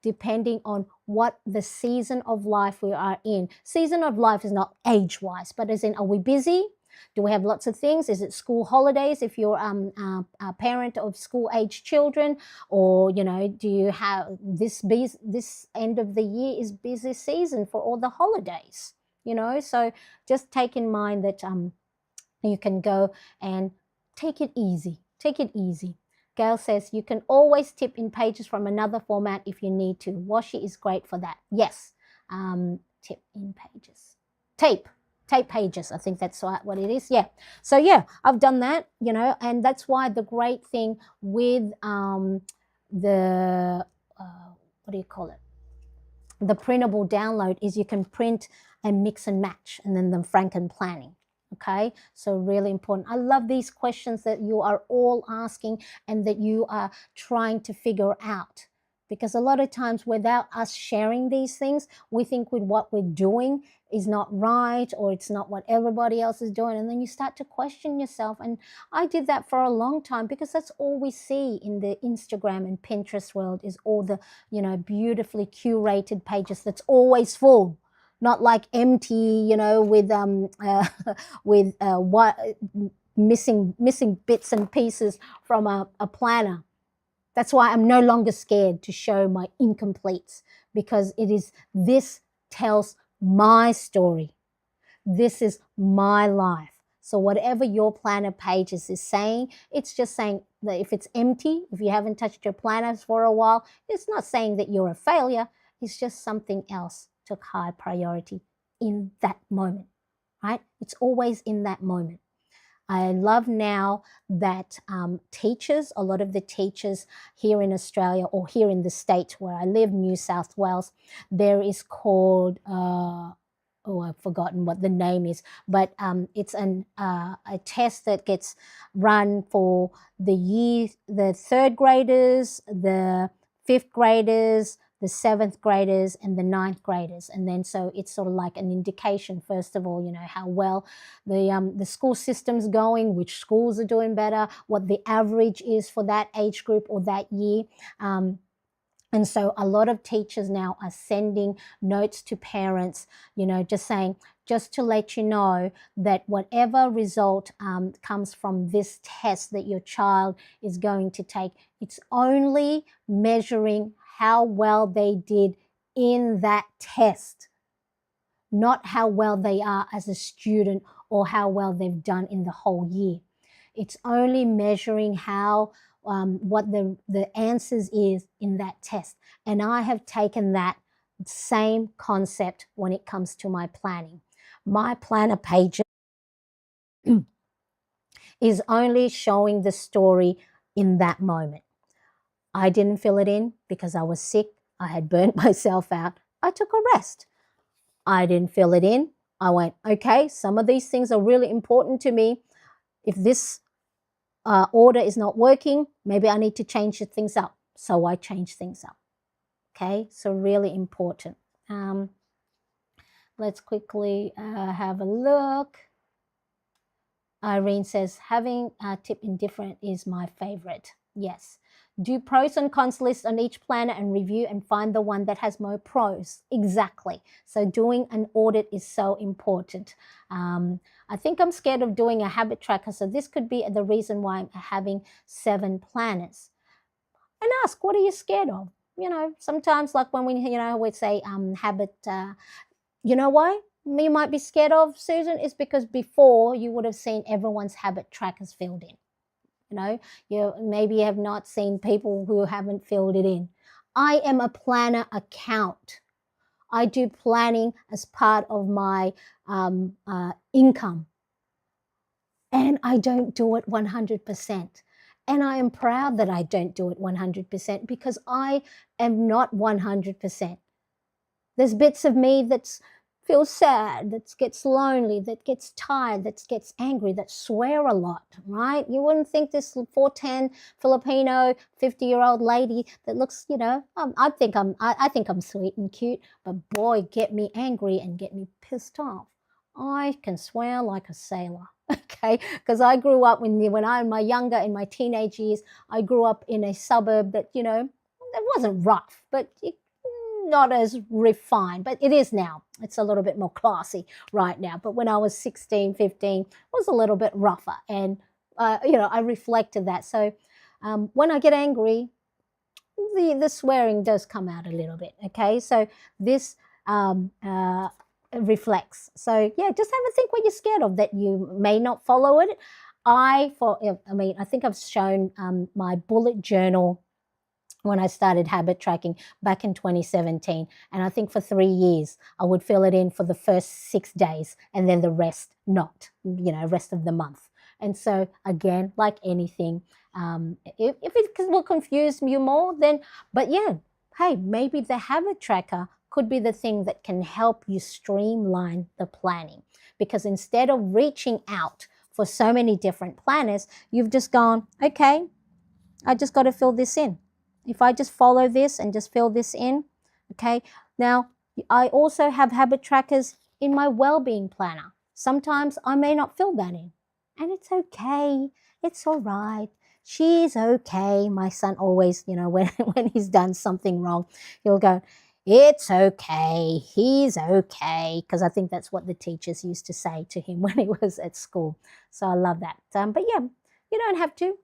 [SPEAKER 1] depending on what the season of life we are in. Season of life is not age-wise, but as in, are we busy? Do we have lots of things? Is it school holidays if you're a parent of school-age children? Or, do you have this end of the year is busy season for all the holidays? So just take in mind that you can go and take it easy. Take it easy. Gail says, you can always tip in pages from another format if you need to. Washi is great for that. Yes. Tip in pages. Tape pages. I think that's what it is. Yeah. So yeah, I've done that, and that's why the great thing with the, what do you call it? The printable download is you can print and mix and match, and then the Franken planning. Okay, so really important. I love these questions that you are all asking and that you are trying to figure out, because a lot of times without us sharing these things, we think with what we're doing is not right, or it's not what everybody else is doing, and then you start to question yourself. And I did that for a long time, because that's all we see in the Instagram and Pinterest world, is all the beautifully curated pages that's always full. Not like empty, with what missing bits and pieces from a planner. That's why I'm no longer scared to show my incompletes, because this tells my story. This is my life. So whatever your planner pages is saying, it's just saying that if it's empty, if you haven't touched your planners for a while, it's not saying that you're a failure. It's just something else took high priority in that moment, right? It's always in that moment. I love now that teachers, a lot of the teachers here in Australia, or here in the state where I live, New South Wales, there is called, I've forgotten what the name is, but it's a test that gets run for the third graders, the fifth graders, the seventh graders, and the ninth graders. And then so it's sort of like an indication, first of all, how well the school system's going, which schools are doing better, what the average is for that age group or that year. And so a lot of teachers now are sending notes to parents, just saying, just to let you know that whatever result comes from this test that your child is going to take, it's only measuring how well they did in that test, not how well they are as a student or how well they've done in the whole year. It's only measuring how what the answers is in that test. And I have taken that same concept when it comes to my planning. My planner page is only showing the story in that moment. I didn't fill it in because I was sick. I had burnt myself out. I took a rest. I didn't fill it in. I went, okay, some of these things are really important to me. If this order is not working, maybe I need to change things up. So I change things up. Okay, so really important. Let's quickly have a look. Irene says, having a tip indifferent is my favorite. Yes. Do pros and cons list on each planner and review and find the one that has more pros. Exactly. So doing an audit is so important. I think I'm scared of doing a habit tracker. So this could be the reason why I'm having 7 planners. And ask, what are you scared of? You know, sometimes like when we say habit, you know why you might be scared of, Susan, is because before you would have seen everyone's habit trackers filled in. You know, you maybe have not seen people who haven't filled it in. I am a planner account. I do planning as part of my income, and I don't do it 100%. And I am proud that I don't do it 100% because I am not 100%. There's bits of me that feels sad, that gets lonely, that gets tired, that gets angry, that swear a lot, right? You wouldn't think this 4'10" Filipino 50-year-old lady that looks, I think I'm sweet and cute, but boy, get me angry and get me pissed off. I can swear like a sailor. Okay, because I grew up in my younger, in my teenage years, I grew up in a suburb that, it wasn't rough, but not as refined, but it is now. It's a little bit more classy right now. But when I was 16, 15, it was a little bit rougher. And, I reflected that. So when I get angry, the swearing does come out a little bit. Okay, so this reflects. So yeah, just have a think what you're scared of that you may not follow it. I think I've shown my bullet journal when I started habit tracking back in 2017. And I think for 3 years, I would fill it in for the first 6 days and then the rest not, rest of the month. And so again, like anything, if it will confuse you more, but yeah, hey, maybe the habit tracker could be the thing that can help you streamline the planning. Because instead of reaching out for so many different planners, you've just gone, okay, I just got to fill this in. If I just follow this and just fill this in, okay. Now, I also have habit trackers in my well-being planner. Sometimes I may not fill that in, and it's okay. It's all right. She's okay. My son always, when he's done something wrong, he'll go, it's okay. He's okay. Because I think that's what the teachers used to say to him when he was at school. So I love that. But yeah, you don't have to.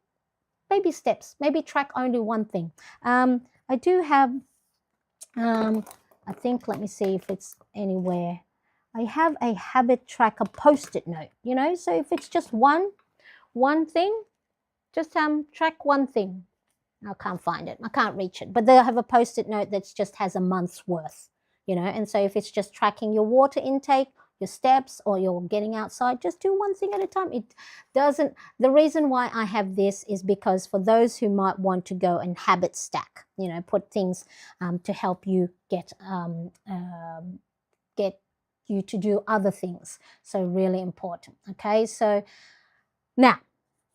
[SPEAKER 1] Baby steps, maybe track only one thing. I do have, I think, let me see if it's anywhere. I have a habit tracker post-it note, so if it's just one thing, just track one thing. I can't find it. I can't reach it. But they'll have a post-it note that just has a month's worth, and so if it's just tracking your water intake, your steps, or you're getting outside, just do one thing at a time. It doesn't, the reason why I have this is because for those who might want to go and habit stack, put things to help you get you to do other things. So really important. Okay, so now,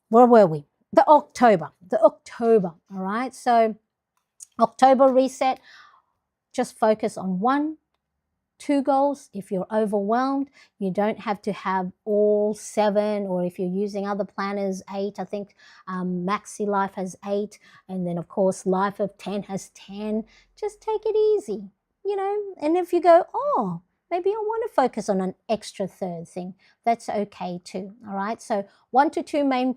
[SPEAKER 1] where were we? The October, all right? So October reset, just focus on 1, 2 goals. If you're overwhelmed, you don't have to have all 7, or if you're using other planners, 8. I think Maxi Life has 8, and then of course Life of 10 has 10. Just take it easy, and if you go, oh, maybe I want to focus on an extra third thing, that's okay too. All right, so 1 to 2 main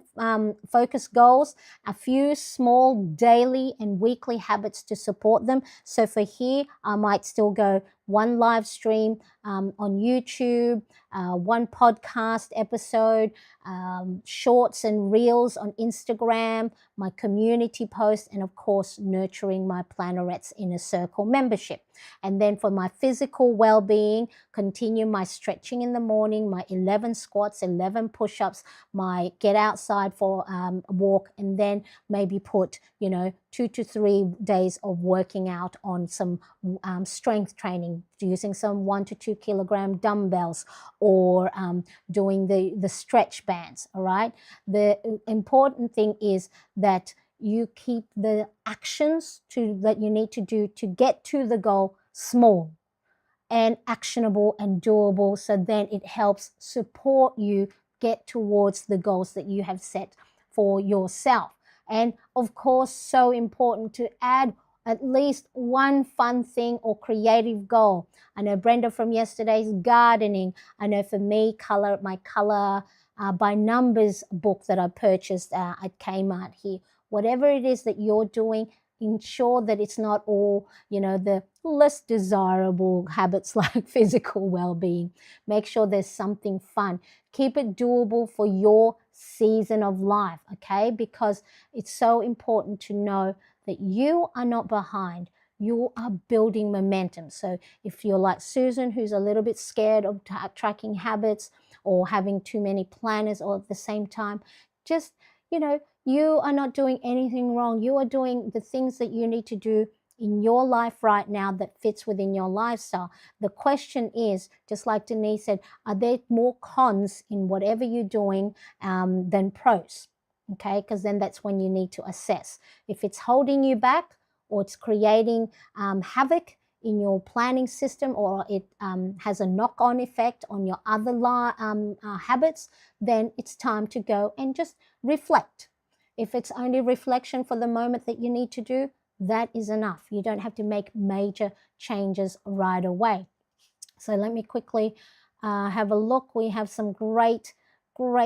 [SPEAKER 1] focus goals, a few small daily and weekly habits to support them. So for here, I might still go 1 live stream on YouTube, 1 podcast episode, shorts and reels on Instagram, my community post, and of course, nurturing my Plannerettes Inner Circle membership. And then for my physical well-being, continue my stretching in the morning, my 11 squats, 11 push-ups, my get outside for a walk, and then maybe put, 2 to 3 days of working out on some strength training, using some 1 to 2 kilogram dumbbells, or doing the stretch bands. All right. The important thing is that you keep the actions that you need to do to get to the goal small and actionable and doable, so then it helps support you get towards the goals that you have set for yourself. And of course, so important to add at least one fun thing or creative goal. I know Brenda from yesterday's gardening. I know for me, my color by numbers book that I purchased at Kmart here. Whatever it is that you're doing, ensure that it's not all, the less desirable habits like physical well-being. Make sure there's something fun. Keep it doable for your season of life, okay? Because it's so important to know that you are not behind. You are building momentum. So if you're like Susan, who's a little bit scared of tracking habits or having too many planners all at the same time, just, you are not doing anything wrong. You are doing the things that you need to do in your life right now that fits within your lifestyle. The question is, just like Denise said, are there more cons in whatever you're doing than pros? Okay, because then that's when you need to assess. If it's holding you back or it's creating havoc in your planning system, or it has a knock-on effect on your other habits, then it's time to go and just reflect. If it's only reflection for the moment that you need to do, that is enough. You don't have to make major changes right away. So let me quickly have a look. We have some great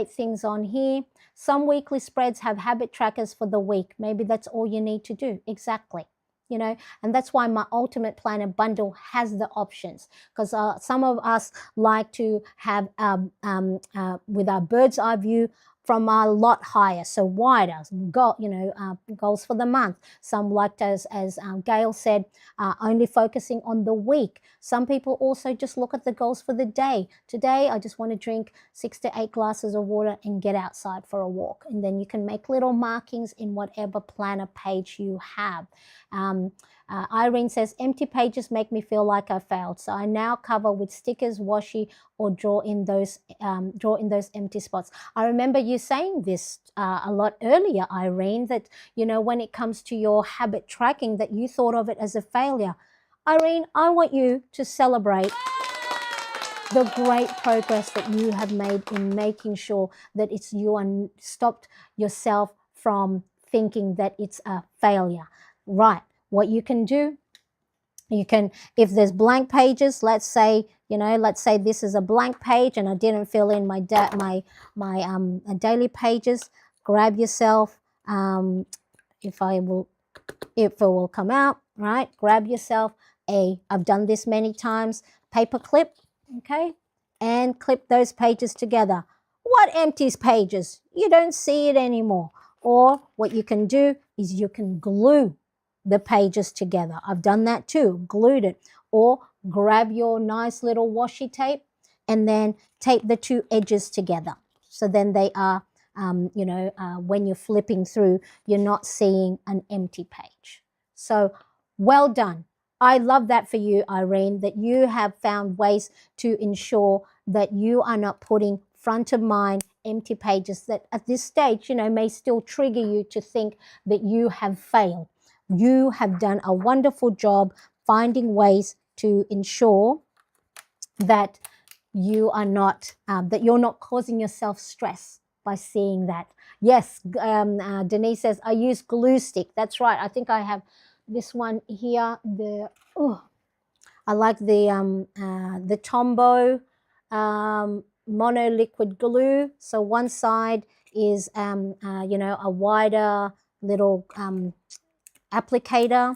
[SPEAKER 1] things on here. Some weekly spreads have habit trackers for the week. Maybe that's all you need to do. Exactly. And that's why my Ultimate Planner bundle has the options, because some of us like to have with our bird's eye view from a lot higher, so wider, goals for the month. Some like, as Gail said, only focusing on the week. Some people also just look at the goals for the day. Today, I just want to drink 6 to 8 glasses of water and get outside for a walk. And then you can make little markings in whatever planner page you have. Irene says, empty pages make me feel like I failed, so I now cover with stickers, washi, or draw in those empty spots. I remember you saying this a lot earlier, Irene, that when it comes to your habit tracking, that you thought of it as a failure. Irene, I want you to celebrate the great progress that you have made in making sure that you stopped yourself from thinking that it's a failure. Right. What you can do, if there's blank pages, let's say this is a blank page and I didn't fill in my daily pages. Grab yourself, if it will come out, right? Grab yourself I've done this many times, paper clip, okay? And clip those pages together. What empties pages? You don't see it anymore. Or what you can do is you can glue the pages together. I've done that too, glued it. Or grab your nice little washi tape and then tape the two edges together. So then they are, when you're flipping through, you're not seeing an empty page. So well done. I love that for you, Irene, that you have found ways to ensure that you are not putting front of mind empty pages that at this stage, may still trigger you to think that you have failed. You have done a wonderful job finding ways to ensure that you are not, that you're not causing yourself stress by seeing that. Yes, Denise says, I use glue stick. That's right. I think I have this one here. I like the Tombow mono liquid glue. So one side is, a wider little applicator,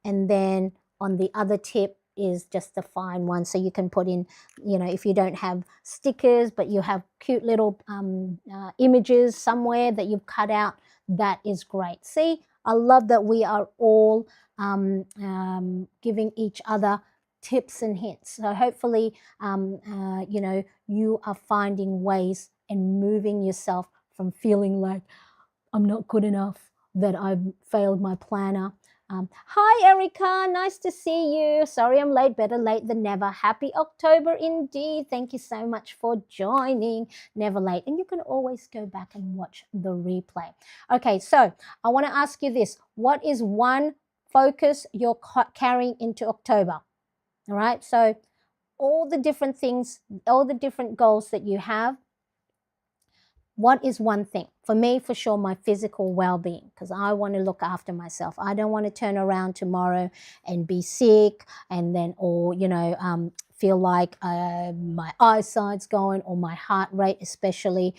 [SPEAKER 1] and then on the other tip is just a fine one, so you can put in, if you don't have stickers but you have cute little images somewhere that you've cut out, that is great. See, I love that we are all giving each other tips and hints. So hopefully, you are finding ways and moving yourself from feeling like I'm not good enough, that I've failed my planner. Hi, Erica. Nice to see you. Sorry I'm late. Better late than never. Happy October indeed. Thank you so much for joining. Never late. And you can always go back and watch the replay. Okay, so I want to ask you this. What is one focus you're carrying into October? All right, so all the different things, all the different goals that you have, what is one thing? For me, for sure, my physical well-being, because I want to look after myself. I don't want to turn around tomorrow and be sick and then, or, feel like my eyesight's going, or my heart rate especially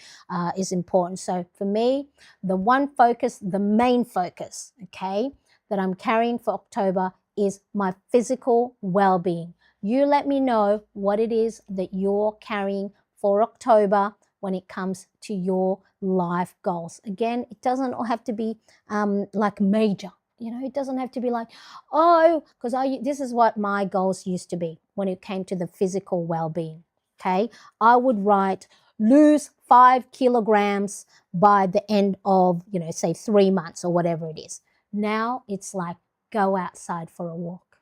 [SPEAKER 1] is important. So for me, the one focus, the main focus, okay, that I'm carrying for October is my physical well-being. You let me know what it is that you're carrying for October when it comes to your life goals. Again, it doesn't have to be like major. It doesn't have to be like, oh, because this is what my goals used to be when it came to the physical well-being. Okay, I would write lose 5 kilograms by the end of, say 3 months or whatever it is. Now it's like go outside for a walk.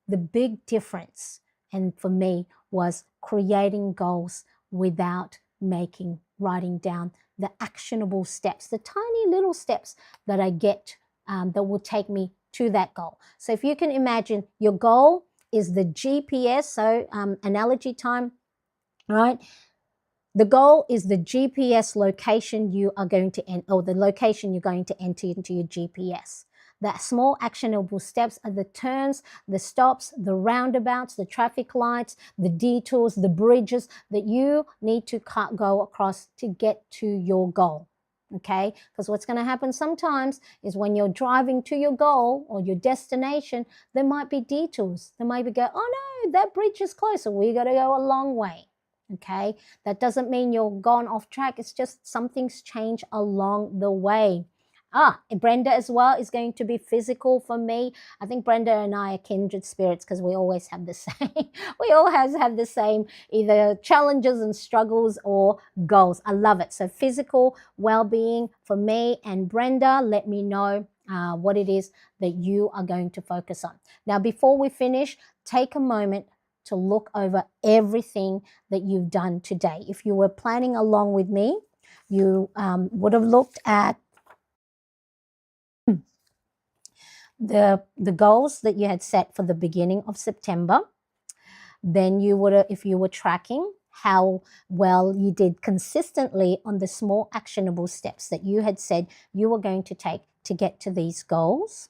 [SPEAKER 1] The big difference, and for me, was creating goals without writing down the actionable steps, the tiny little steps that I get that will take me to that goal. So if you can imagine, your goal is the GPS, so analogy time, right? The goal is the GPS location you are going to enter, or the location you're going to enter into your GPS. The small actionable steps are the turns, the stops, the roundabouts, the traffic lights, the detours, the bridges that you need to go across to get to your goal. Okay, because what's going to happen sometimes is when you're driving to your goal or your destination, there might be detours. There might be oh no, that bridge is closer. We got to go a long way. Okay, that doesn't mean you're gone off track. It's just something's changed along the way. Brenda as well is going to be physical for me. I think Brenda and I are kindred spirits because we always have the same, we always have the same either challenges and struggles or goals. I love it. So physical well-being for me and Brenda, let me know what it is that you are going to focus on. Now, before we finish, take a moment to look over everything that you've done today. If you were planning along with me, you would have looked at the goals that you had set for the beginning of September. Then you would have, if you were tracking how well you did consistently on the small actionable steps that you had said you were going to take to get to these goals.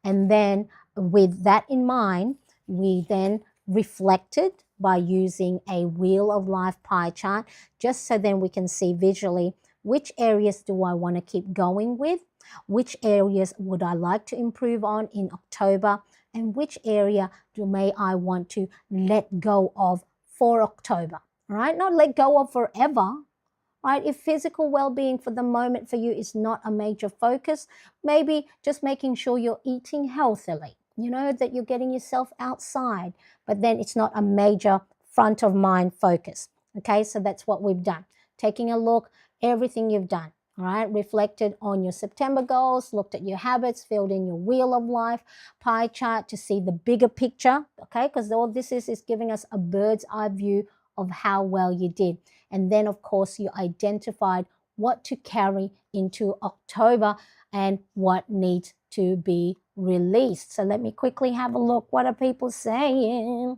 [SPEAKER 1] And then with that in mind, we then reflected by using a wheel of life pie chart, just so then we can see visually which areas do I want to keep going with, which areas would I like to improve on in October, and which area may I want to let go of for October, right? Not let go of forever, right? If physical well-being for the moment for you is not a major focus, maybe just making sure you're eating healthily, that you're getting yourself outside, but then it's not a major front of mind focus. Okay, so that's what we've done. Taking a look, everything you've done. All right, reflected on your September goals, looked at your habits, filled in your wheel of life pie chart to see the bigger picture, okay? Because all this is giving us a bird's eye view of how well you did. And then, of course, you identified what to carry into October and what needs to be released. So let me quickly have a look. What are people saying?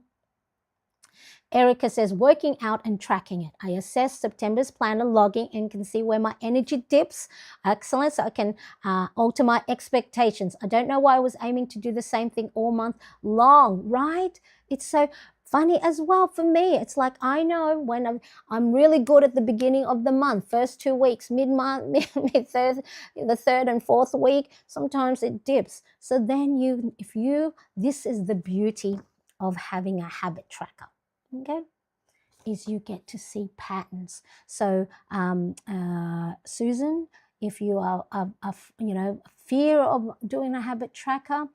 [SPEAKER 1] Erica says, working out and tracking it. I assess September's planner logging and can see where my energy dips. Excellent. So I can alter my expectations. I don't know why I was aiming to do the same thing all month long, right? It's so funny as well for me. It's like I know when I'm really good at the beginning of the month, first 2 weeks, mid-month, mid-third, the third and fourth week, sometimes it dips. So then this is the beauty of having a habit tracker. Okay, is you get to see patterns. So Susan, if you are fear of doing a habit tracker,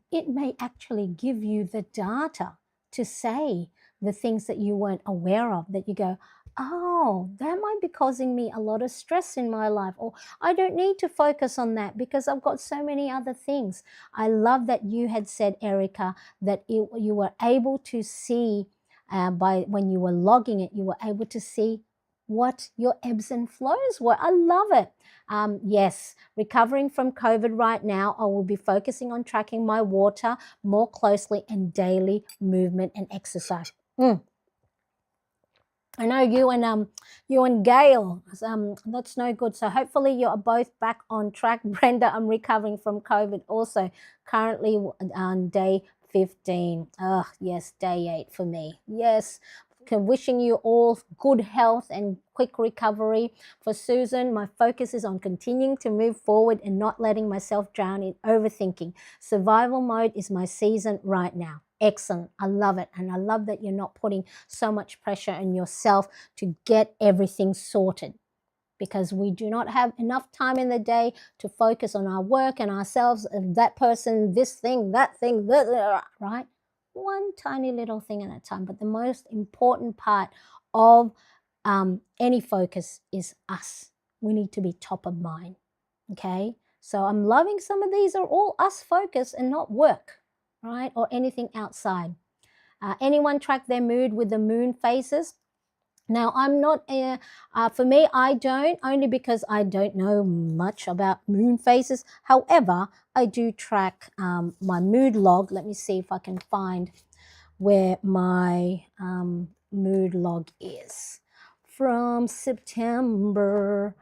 [SPEAKER 1] it may actually give you the data to say the things that you weren't aware of, that you go, oh, that might be causing me a lot of stress in my life, or I don't need to focus on that because I've got so many other things. I love that you had said, Erica, that you were able to see by when you were logging it, you were able to see what your ebbs and flows were. I love it. Yes, recovering from COVID right now, I will be focusing on tracking my water more closely and daily movement and exercise. I know you and Gail, that's no good. So hopefully you're both back on track. Brenda, I'm recovering from COVID also, currently on day 15. Oh, yes, day 8 for me. Yes. Wishing you all good health and quick recovery. For Susan, my focus is on continuing to move forward and not letting myself drown in overthinking. Survival mode is my season right now. Excellent. I love it. And I love that you're not putting so much pressure on yourself to get everything sorted, because we do not have enough time in the day to focus on our work and ourselves, that person, this thing, that thing, right? One tiny little thing at a time. But the most important part of any focus is us. We need to be top of mind. Okay? So I'm loving some of these are all us focus and not work, right? Or anything outside. Anyone track their mood with the moon phases? Now, I'm not, for me, I don't, only because I don't know much about moon phases. However, I do track my mood log. Let me see if I can find where my mood log is. From September,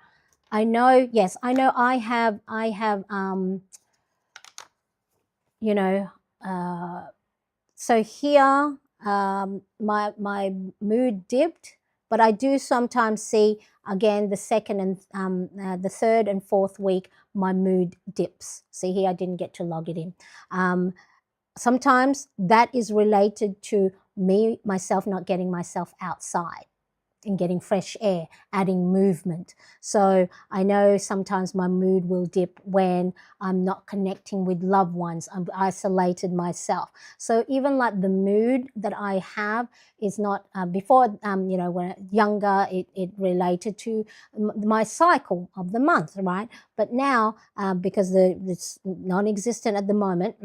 [SPEAKER 1] I know, yes, I know I have, you know, so here my mood dipped, but I do sometimes see again the second and the third and fourth week my mood dips. See here, I didn't get to log it in. Sometimes that is related to me myself not getting myself outside and getting fresh air, adding movement. So I know sometimes my mood will dip when I'm not connecting with loved ones. I'm isolated myself. So even like the mood that I have is not, before, you know, when younger, it related to my cycle of the month, right? But now, because it's non-existent at the moment,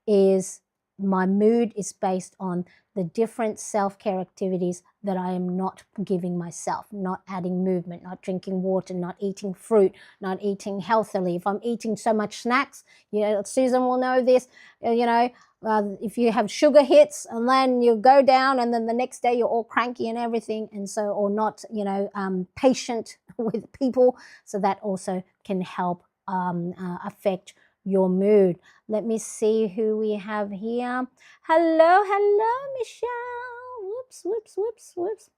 [SPEAKER 1] is my mood is based on the different self-care activities that I am not giving myself, not adding movement, not drinking water, not eating fruit, not eating healthily. If I'm eating so much snacks, you know, Susan will know this, you know, if you have sugar hits and then you go down and then the next day you're all cranky and everything, and so, or not, you know, patient with people. So that also can help affect your mood. Let me see who we have here. Hello, Michelle. Whoops, whoops, whoops, whoops.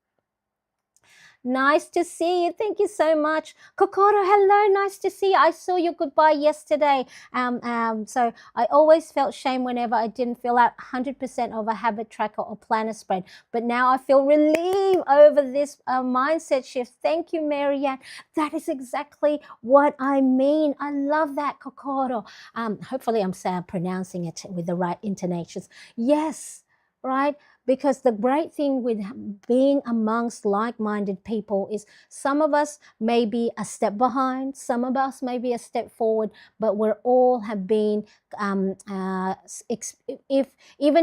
[SPEAKER 1] Nice to see you. Thank you so much. Kokoro, hello. Nice to see you. I saw your goodbye yesterday. So I always felt shame whenever I didn't fill out 100% of a habit tracker or planner spread. But now I feel relief over this mindset shift. Thank you, Marianne. That is exactly what I mean. I love that, Kokoro. Hopefully I'm pronouncing it with the right intonations. Yes, right? Because the great thing with being amongst like-minded people is some of us may be a step behind, some of us may be a step forward, but we're all have been, even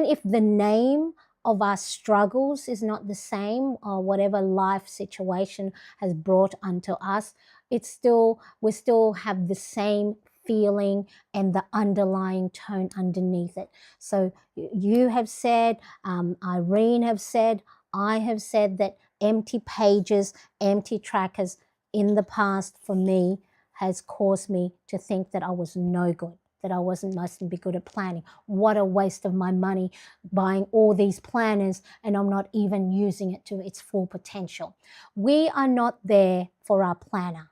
[SPEAKER 1] if the name of our struggles is not the same, or whatever life situation has brought unto us, it's still, we still have the same feeling and the underlying tone underneath it. So you have said, Irene have said, I have said that empty pages, empty trackers in the past for me has caused me to think that I was no good, that I mustn't be good at planning. What a waste of my money buying all these planners and I'm not even using it to its full potential. We are not there for our planner.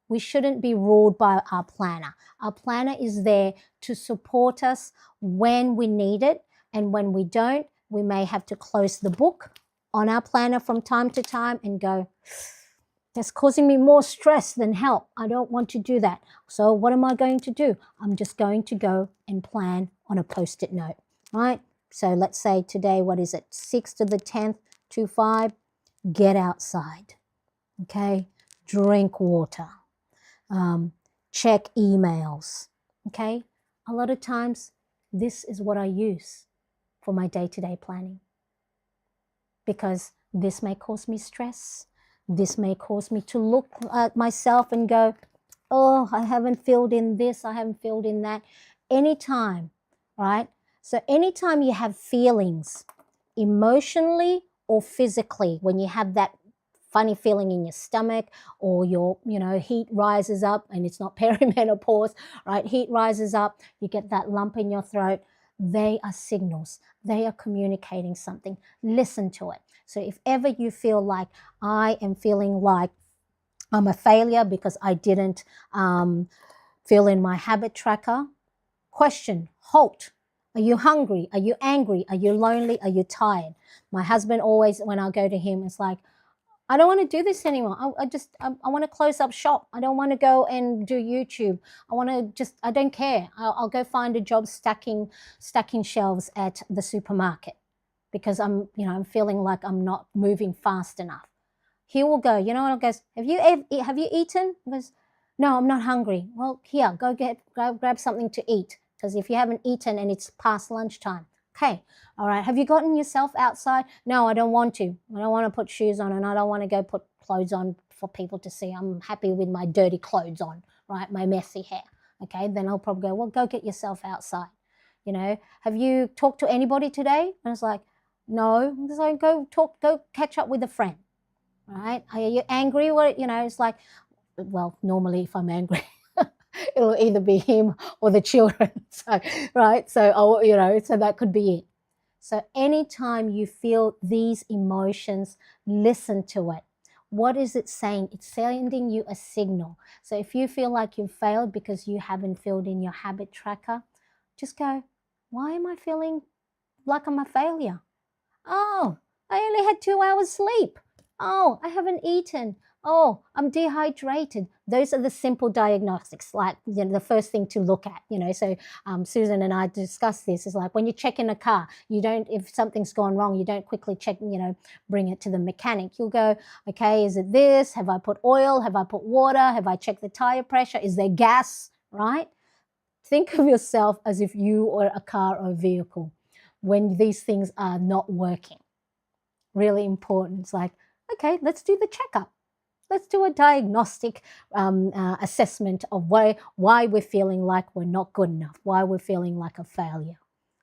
[SPEAKER 1] We shouldn't be ruled by our planner. Our planner is there to support us when we need it, and when we don't, we may have to close the book on our planner from time to time and go, that's causing me more stress than help. I don't want to do that. So what am I going to do? I'm just going to go and plan on a Post-it note, right? So let's say today, what is it? 6th to the 10th, 2/5. get outside, okay? Drink water, check emails, okay? A lot of times, this is what I use for my day-to-day planning, because this may cause me stress. This may cause me to look at myself and go, oh, I haven't filled in this, I haven't filled in that. Anytime, right? So anytime you have feelings, emotionally or physically, when you have that funny feeling in your stomach, or your, heat rises up, and it's not perimenopause, right? Heat rises up, you get that lump in your throat. They are signals. They are communicating something. Listen to it. So if ever you feel like, I am feeling like I'm a failure because I didn't fill in my habit tracker, question, halt. Are you hungry? Are you angry? Are you lonely? Are you tired? My husband always, when I go to him, it's like, I don't want to do this anymore. I want to close up shop. I don't want to go and do YouTube. I don't care. I'll go find a job stacking shelves at the supermarket, because I'm feeling like I'm not moving fast enough. He will go, you know what, goes, have you eaten? He goes, no, I'm not hungry. Well, here, go grab something to eat, because if you haven't eaten and it's past lunchtime. Okay, all right, have you gotten yourself outside? No, I don't want to. I don't want to put shoes on, and I don't want to go put clothes on for people to see. I'm happy with my dirty clothes on, right, my messy hair. Okay, then I'll probably go, well, go get yourself outside. Have you talked to anybody today? And it's like, no. So go catch up with a friend. Right? Are you angry? It's like, well, normally if I'm angry, it'll either be him or the children. So, right? So that could be it. So anytime you feel these emotions, listen to it. What is it saying? It's sending you a signal. So if you feel like you've failed because you haven't filled in your habit tracker, just go, why am I feeling like I'm a failure? Oh, I only had 2 hours sleep. Oh, I haven't eaten. Oh, I'm dehydrated. Those are the simple diagnostics, like the first thing to look at. So Susan and I discussed this. Is like when you check in a car, if something's gone wrong, you don't quickly check. Bring it to the mechanic. You'll go, okay, is it this? Have I put oil? Have I put water? Have I checked the tire pressure? Is there gas? Right? Think of yourself as if you were a car or a vehicle when these things are not working. Really important. It's like, okay, let's do the checkup. Let's do a diagnostic assessment of why we're feeling like we're not good enough, why we're feeling like a failure.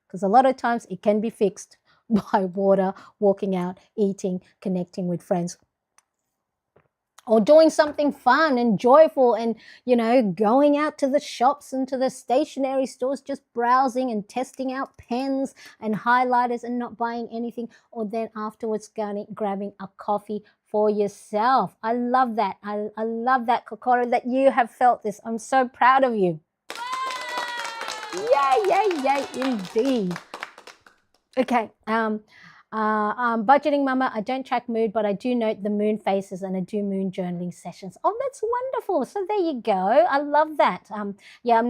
[SPEAKER 1] Because a lot of times it can be fixed by water, walking out, eating, connecting with friends, or doing something fun and joyful, and going out to the shops and to the stationery stores, just browsing and testing out pens and highlighters and not buying anything, or then afterwards grabbing a coffee for yourself. I love that. I love that, Kokoro, that you have felt this. I'm so proud of you. Yay, indeed. Okay. Budgeting Mama, I don't track mood, but I do note the moon phases, and I do moon journaling sessions. Oh, that's wonderful. So there you go. I love that. I'm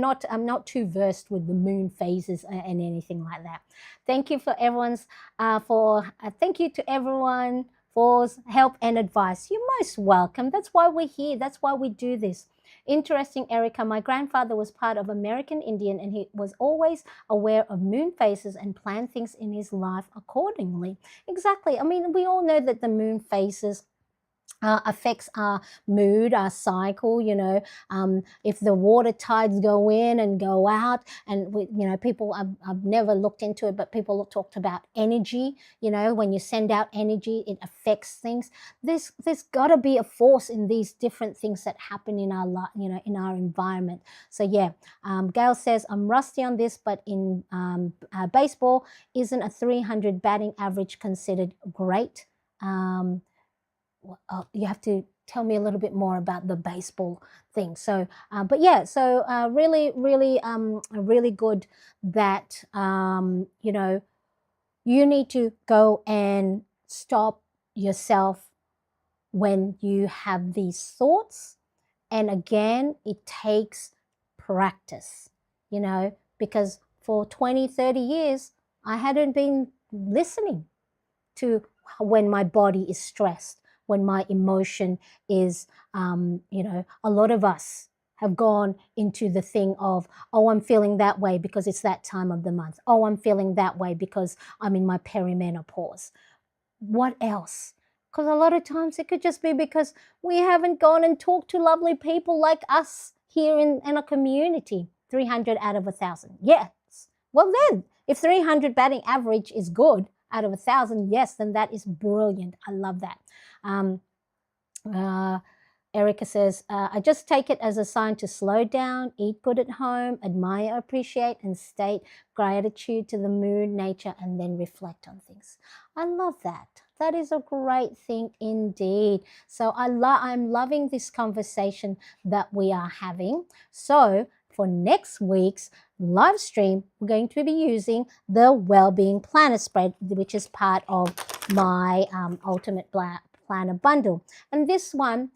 [SPEAKER 1] not too versed with the moon phases and anything like that. Thank you for everyone's thank you to everyone for help and advice. You're most welcome. That's why we're here. That's why we do this. Interesting, Erica. My grandfather was part of American Indian, and he was always aware of moon phases and planned things in his life accordingly. Exactly. I mean, we all know that the moon phases affects our mood, our cycle. If the water tides go in and go out, and people, I've never looked into it, but people talked about energy. When you send out energy, it affects things. There's got to be a force in these different things that happen in our life, in our environment. So yeah, Gail says, I'm rusty on this, but in baseball, isn't a 300 batting average considered great? You have to tell me a little bit more about the baseball thing. So, but yeah, so really good that, you need to go and stop yourself when you have these thoughts. And again, it takes practice, because for 20, 30 years, I hadn't been listening to when my body is stressed. when my emotion is, a lot of us have gone into the thing of, oh, I'm feeling that way because it's that time of the month. Oh, I'm feeling that way because I'm in my perimenopause. What else? Because a lot of times it could just be because we haven't gone and talked to lovely people like us here in a community. 300 out of 1,000. Yes. Well, then, if 300 batting average is good out of 1,000, yes, then that is brilliant. I love that. Um, uh, Erica says, I just take it as a sign to slow down, eat good at home, admire, appreciate, and state gratitude to the moon, nature, and then reflect on things. I love that. That is a great thing indeed. So I'm loving this conversation that we are having. So for next week's live stream, we're going to be using the Wellbeing Planner Spread, which is part of my Ultimate Planner Bundle. And this one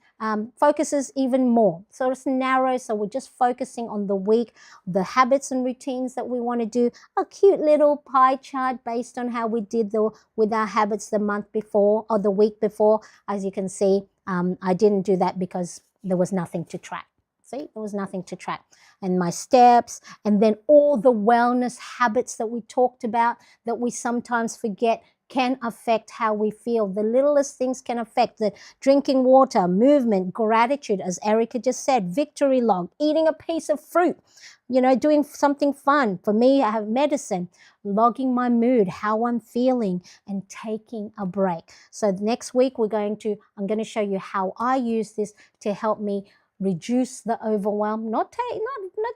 [SPEAKER 1] focuses even more. So it's narrow. So we're just focusing on the week, the habits and routines that we want to do, a cute little pie chart based on how we did with our habits the month before or the week before. As you can see, I didn't do that because there was nothing to track. See, there was nothing to track. And my steps, and then all the wellness habits that we talked about that we sometimes forget can affect how we feel. The littlest things can affect the drinking water, movement, gratitude, as Erica just said, victory log, eating a piece of fruit, doing something fun. For me, I have medicine, logging my mood, how I'm feeling, and taking a break. So next week, I'm going to show you how I use this to help me reduce the overwhelm, not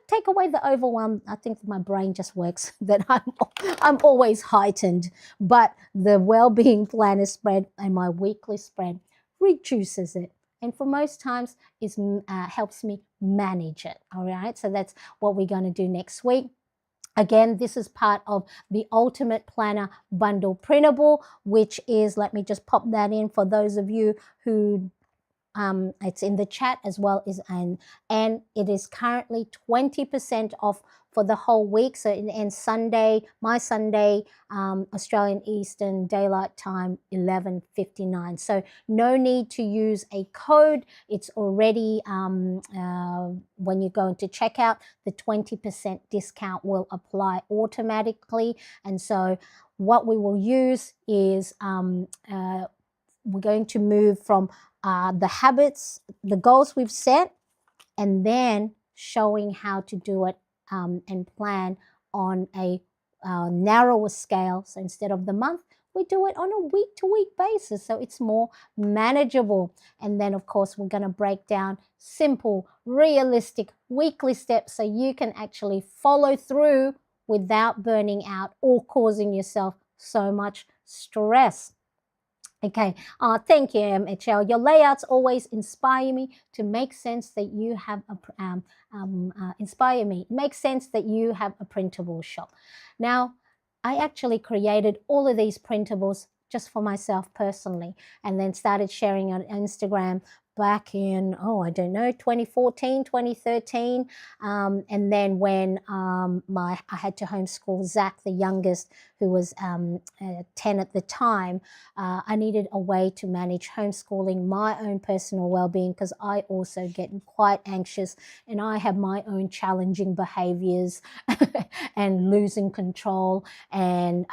[SPEAKER 1] take away the overwhelm. I think my brain just works that I'm always heightened, but the Wellbeing Planner Spread and my weekly spread reduces it, and for most times is helps me manage it. All right, so that's what we're going to do next week. Again, this is part of the Ultimate Planner Bundle Printable, which is, let me just pop that in for those of you who it's in the chat as well as and it is currently 20% off for the whole week. So it ends Sunday, my Sunday, Australian Eastern Daylight Time, 11:59. So no need to use a code. It's already when you go into checkout, the 20% discount will apply automatically. And so what we will use is we're going to move from the habits, the goals we've set, and then showing how to do it and plan on a narrower scale. So instead of the month, we do it on a week-to-week basis, so it's more manageable. And then, of course, we're going to break down simple, realistic weekly steps so you can actually follow through without burning out or causing yourself so much stress. Okay, thank you, HL. Your layouts always inspire me to make sense that you have inspire me. It makes sense that you have a printable shop. Now, I actually created all of these printables just for myself personally, and then started sharing on Instagram back in, 2014, 2013. And then when I had to homeschool Zach, the youngest, who was 10 at the time, I needed a way to manage homeschooling, my own personal well-being, because I also get quite anxious and I have my own challenging behaviors and losing control and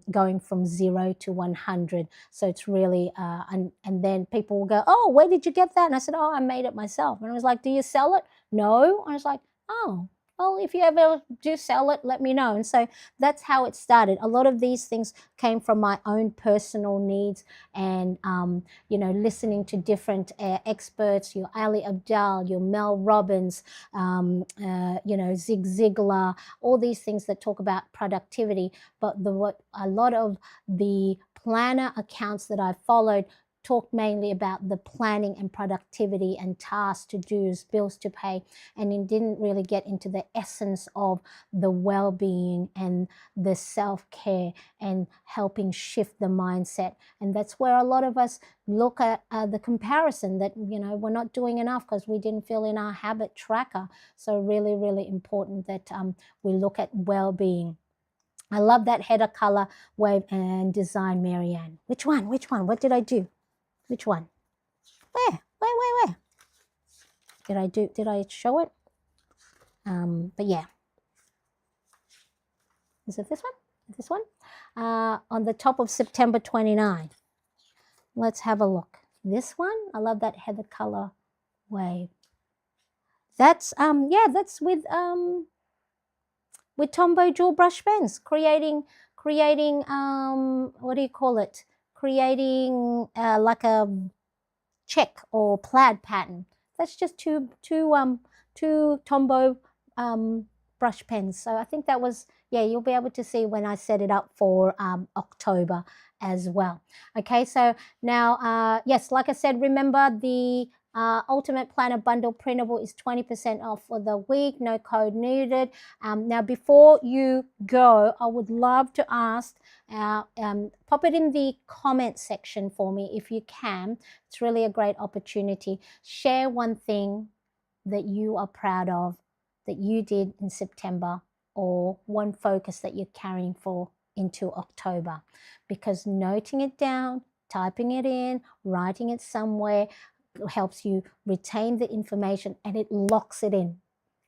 [SPEAKER 1] going from 0 to 100. So it's really, and then people will go, oh, where did you get that? And I said, oh, I made it myself. And I was like, do you sell it? No. I was like, oh, well, if you ever do sell it, let me know. And so that's how it started. A lot of these things came from my own personal needs and, listening to different experts, your Ali Abdal, your Mel Robbins, Zig Ziglar, all these things that talk about productivity. But a lot of the planner accounts that I followed talked mainly about the planning and productivity and tasks to do's, bills to pay, and it didn't really get into the essence of the well-being and the self-care and helping shift the mindset. And that's where a lot of us look at the comparison that, we're not doing enough because we didn't fill in our habit tracker. So really, really important that we look at well-being. I love that header color, wave, and design, Marianne. Which one? What did I do? Which one? Where? Did I show it? But yeah. Is it this one? This one? On the top of September 29. Let's have a look. This one, I love that heather color wave. That's that's with Tombow Jewel brush pens, creating what do you call it? Creating like a check or plaid pattern. That's just two Tombow brush pens. So I think that was, yeah, you'll be able to see when I set it up for October as well. Okay, so now, yes, like I said, remember the Ultimate Planner Bundle Printable is 20% off for the week, no code needed. Now, before you go, I would love to ask, pop it in the comment section for me if you can. It's really a great opportunity. Share one thing that you are proud of that you did in September, or one focus that you're carrying for into October, because noting it down, typing it in, writing it somewhere helps you retain the information, and it locks it in,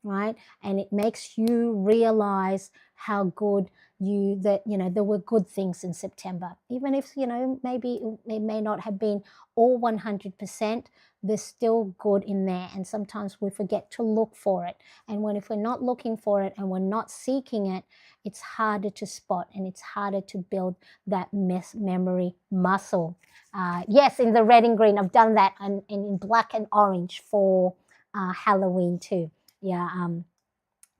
[SPEAKER 1] right? And it makes you realize how good there were good things in September, even if maybe it may not have been all 100%. There's still good in there, and sometimes we forget to look for it. And if we're not looking for it and we're not seeking it, it's harder to spot, and it's harder to build that memory muscle. Yes, in the red and green, I've done that, and in black and orange for Halloween too. Yeah,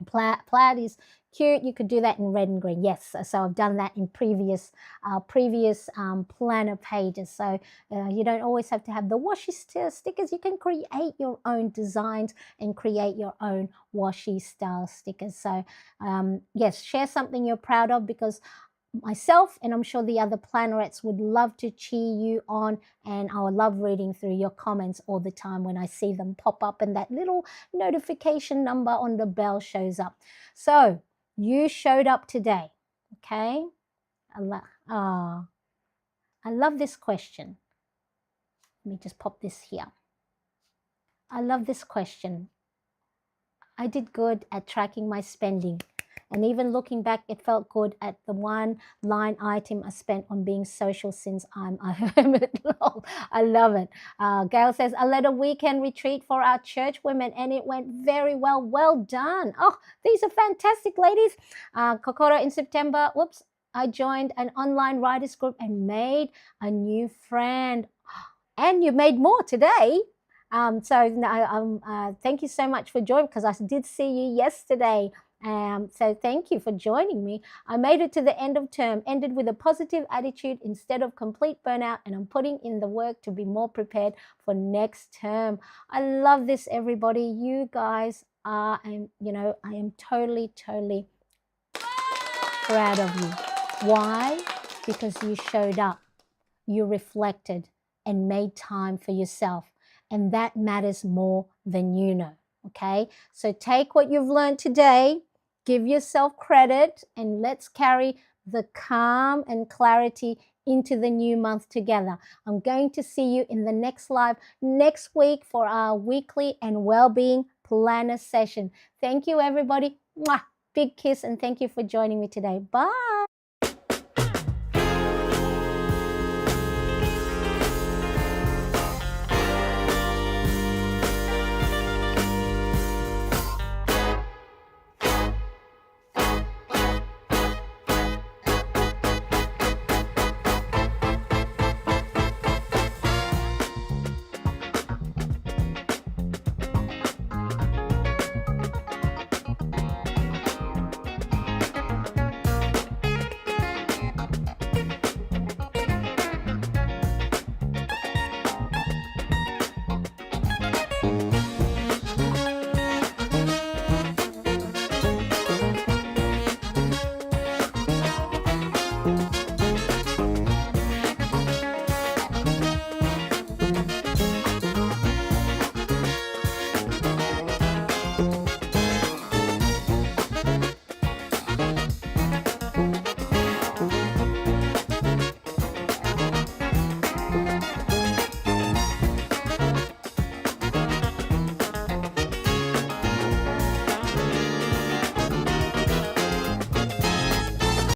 [SPEAKER 1] plaid is cute. You could do that in red and green. Yes, so I've done that in previous planner pages. So you don't always have to have the washi stickers. You can create your own designs and create your own washi style stickers. So yes, share something you're proud of, because myself, and I'm sure the other plannerettes, would love to cheer you on, and I love reading through your comments all the time when I see them pop up and that little notification number on the bell shows up. So you showed up today, okay? I love this question. Let me just pop this here. I love this question. I did good at tracking my spending. And even looking back, it felt good at the one line item I spent on being social since I'm a hermit. I love it. Gail says, I led a weekend retreat for our church women and it went very well. Well done. Oh, these are fantastic, ladies. Kokoro, in September, whoops, I joined an online writers group and made a new friend. And you made more today. Thank you so much for joining, because I did see you yesterday. So thank you for joining me. I made it to the end of term, ended with a positive attitude instead of complete burnout, and I'm putting in the work to be more prepared for next term. I love this, everybody. You guys are, and I am totally proud of you. Why? Because you showed up, you reflected, and made time for yourself. And that matters more than you know. Okay, so take what you've learned today, give yourself credit, and let's carry the calm and clarity into the new month together. I'm going to see you in the next live next week for our weekly and well-being planner session. Thank you, everybody. Mwah! Big kiss, and thank you for joining me today. Bye.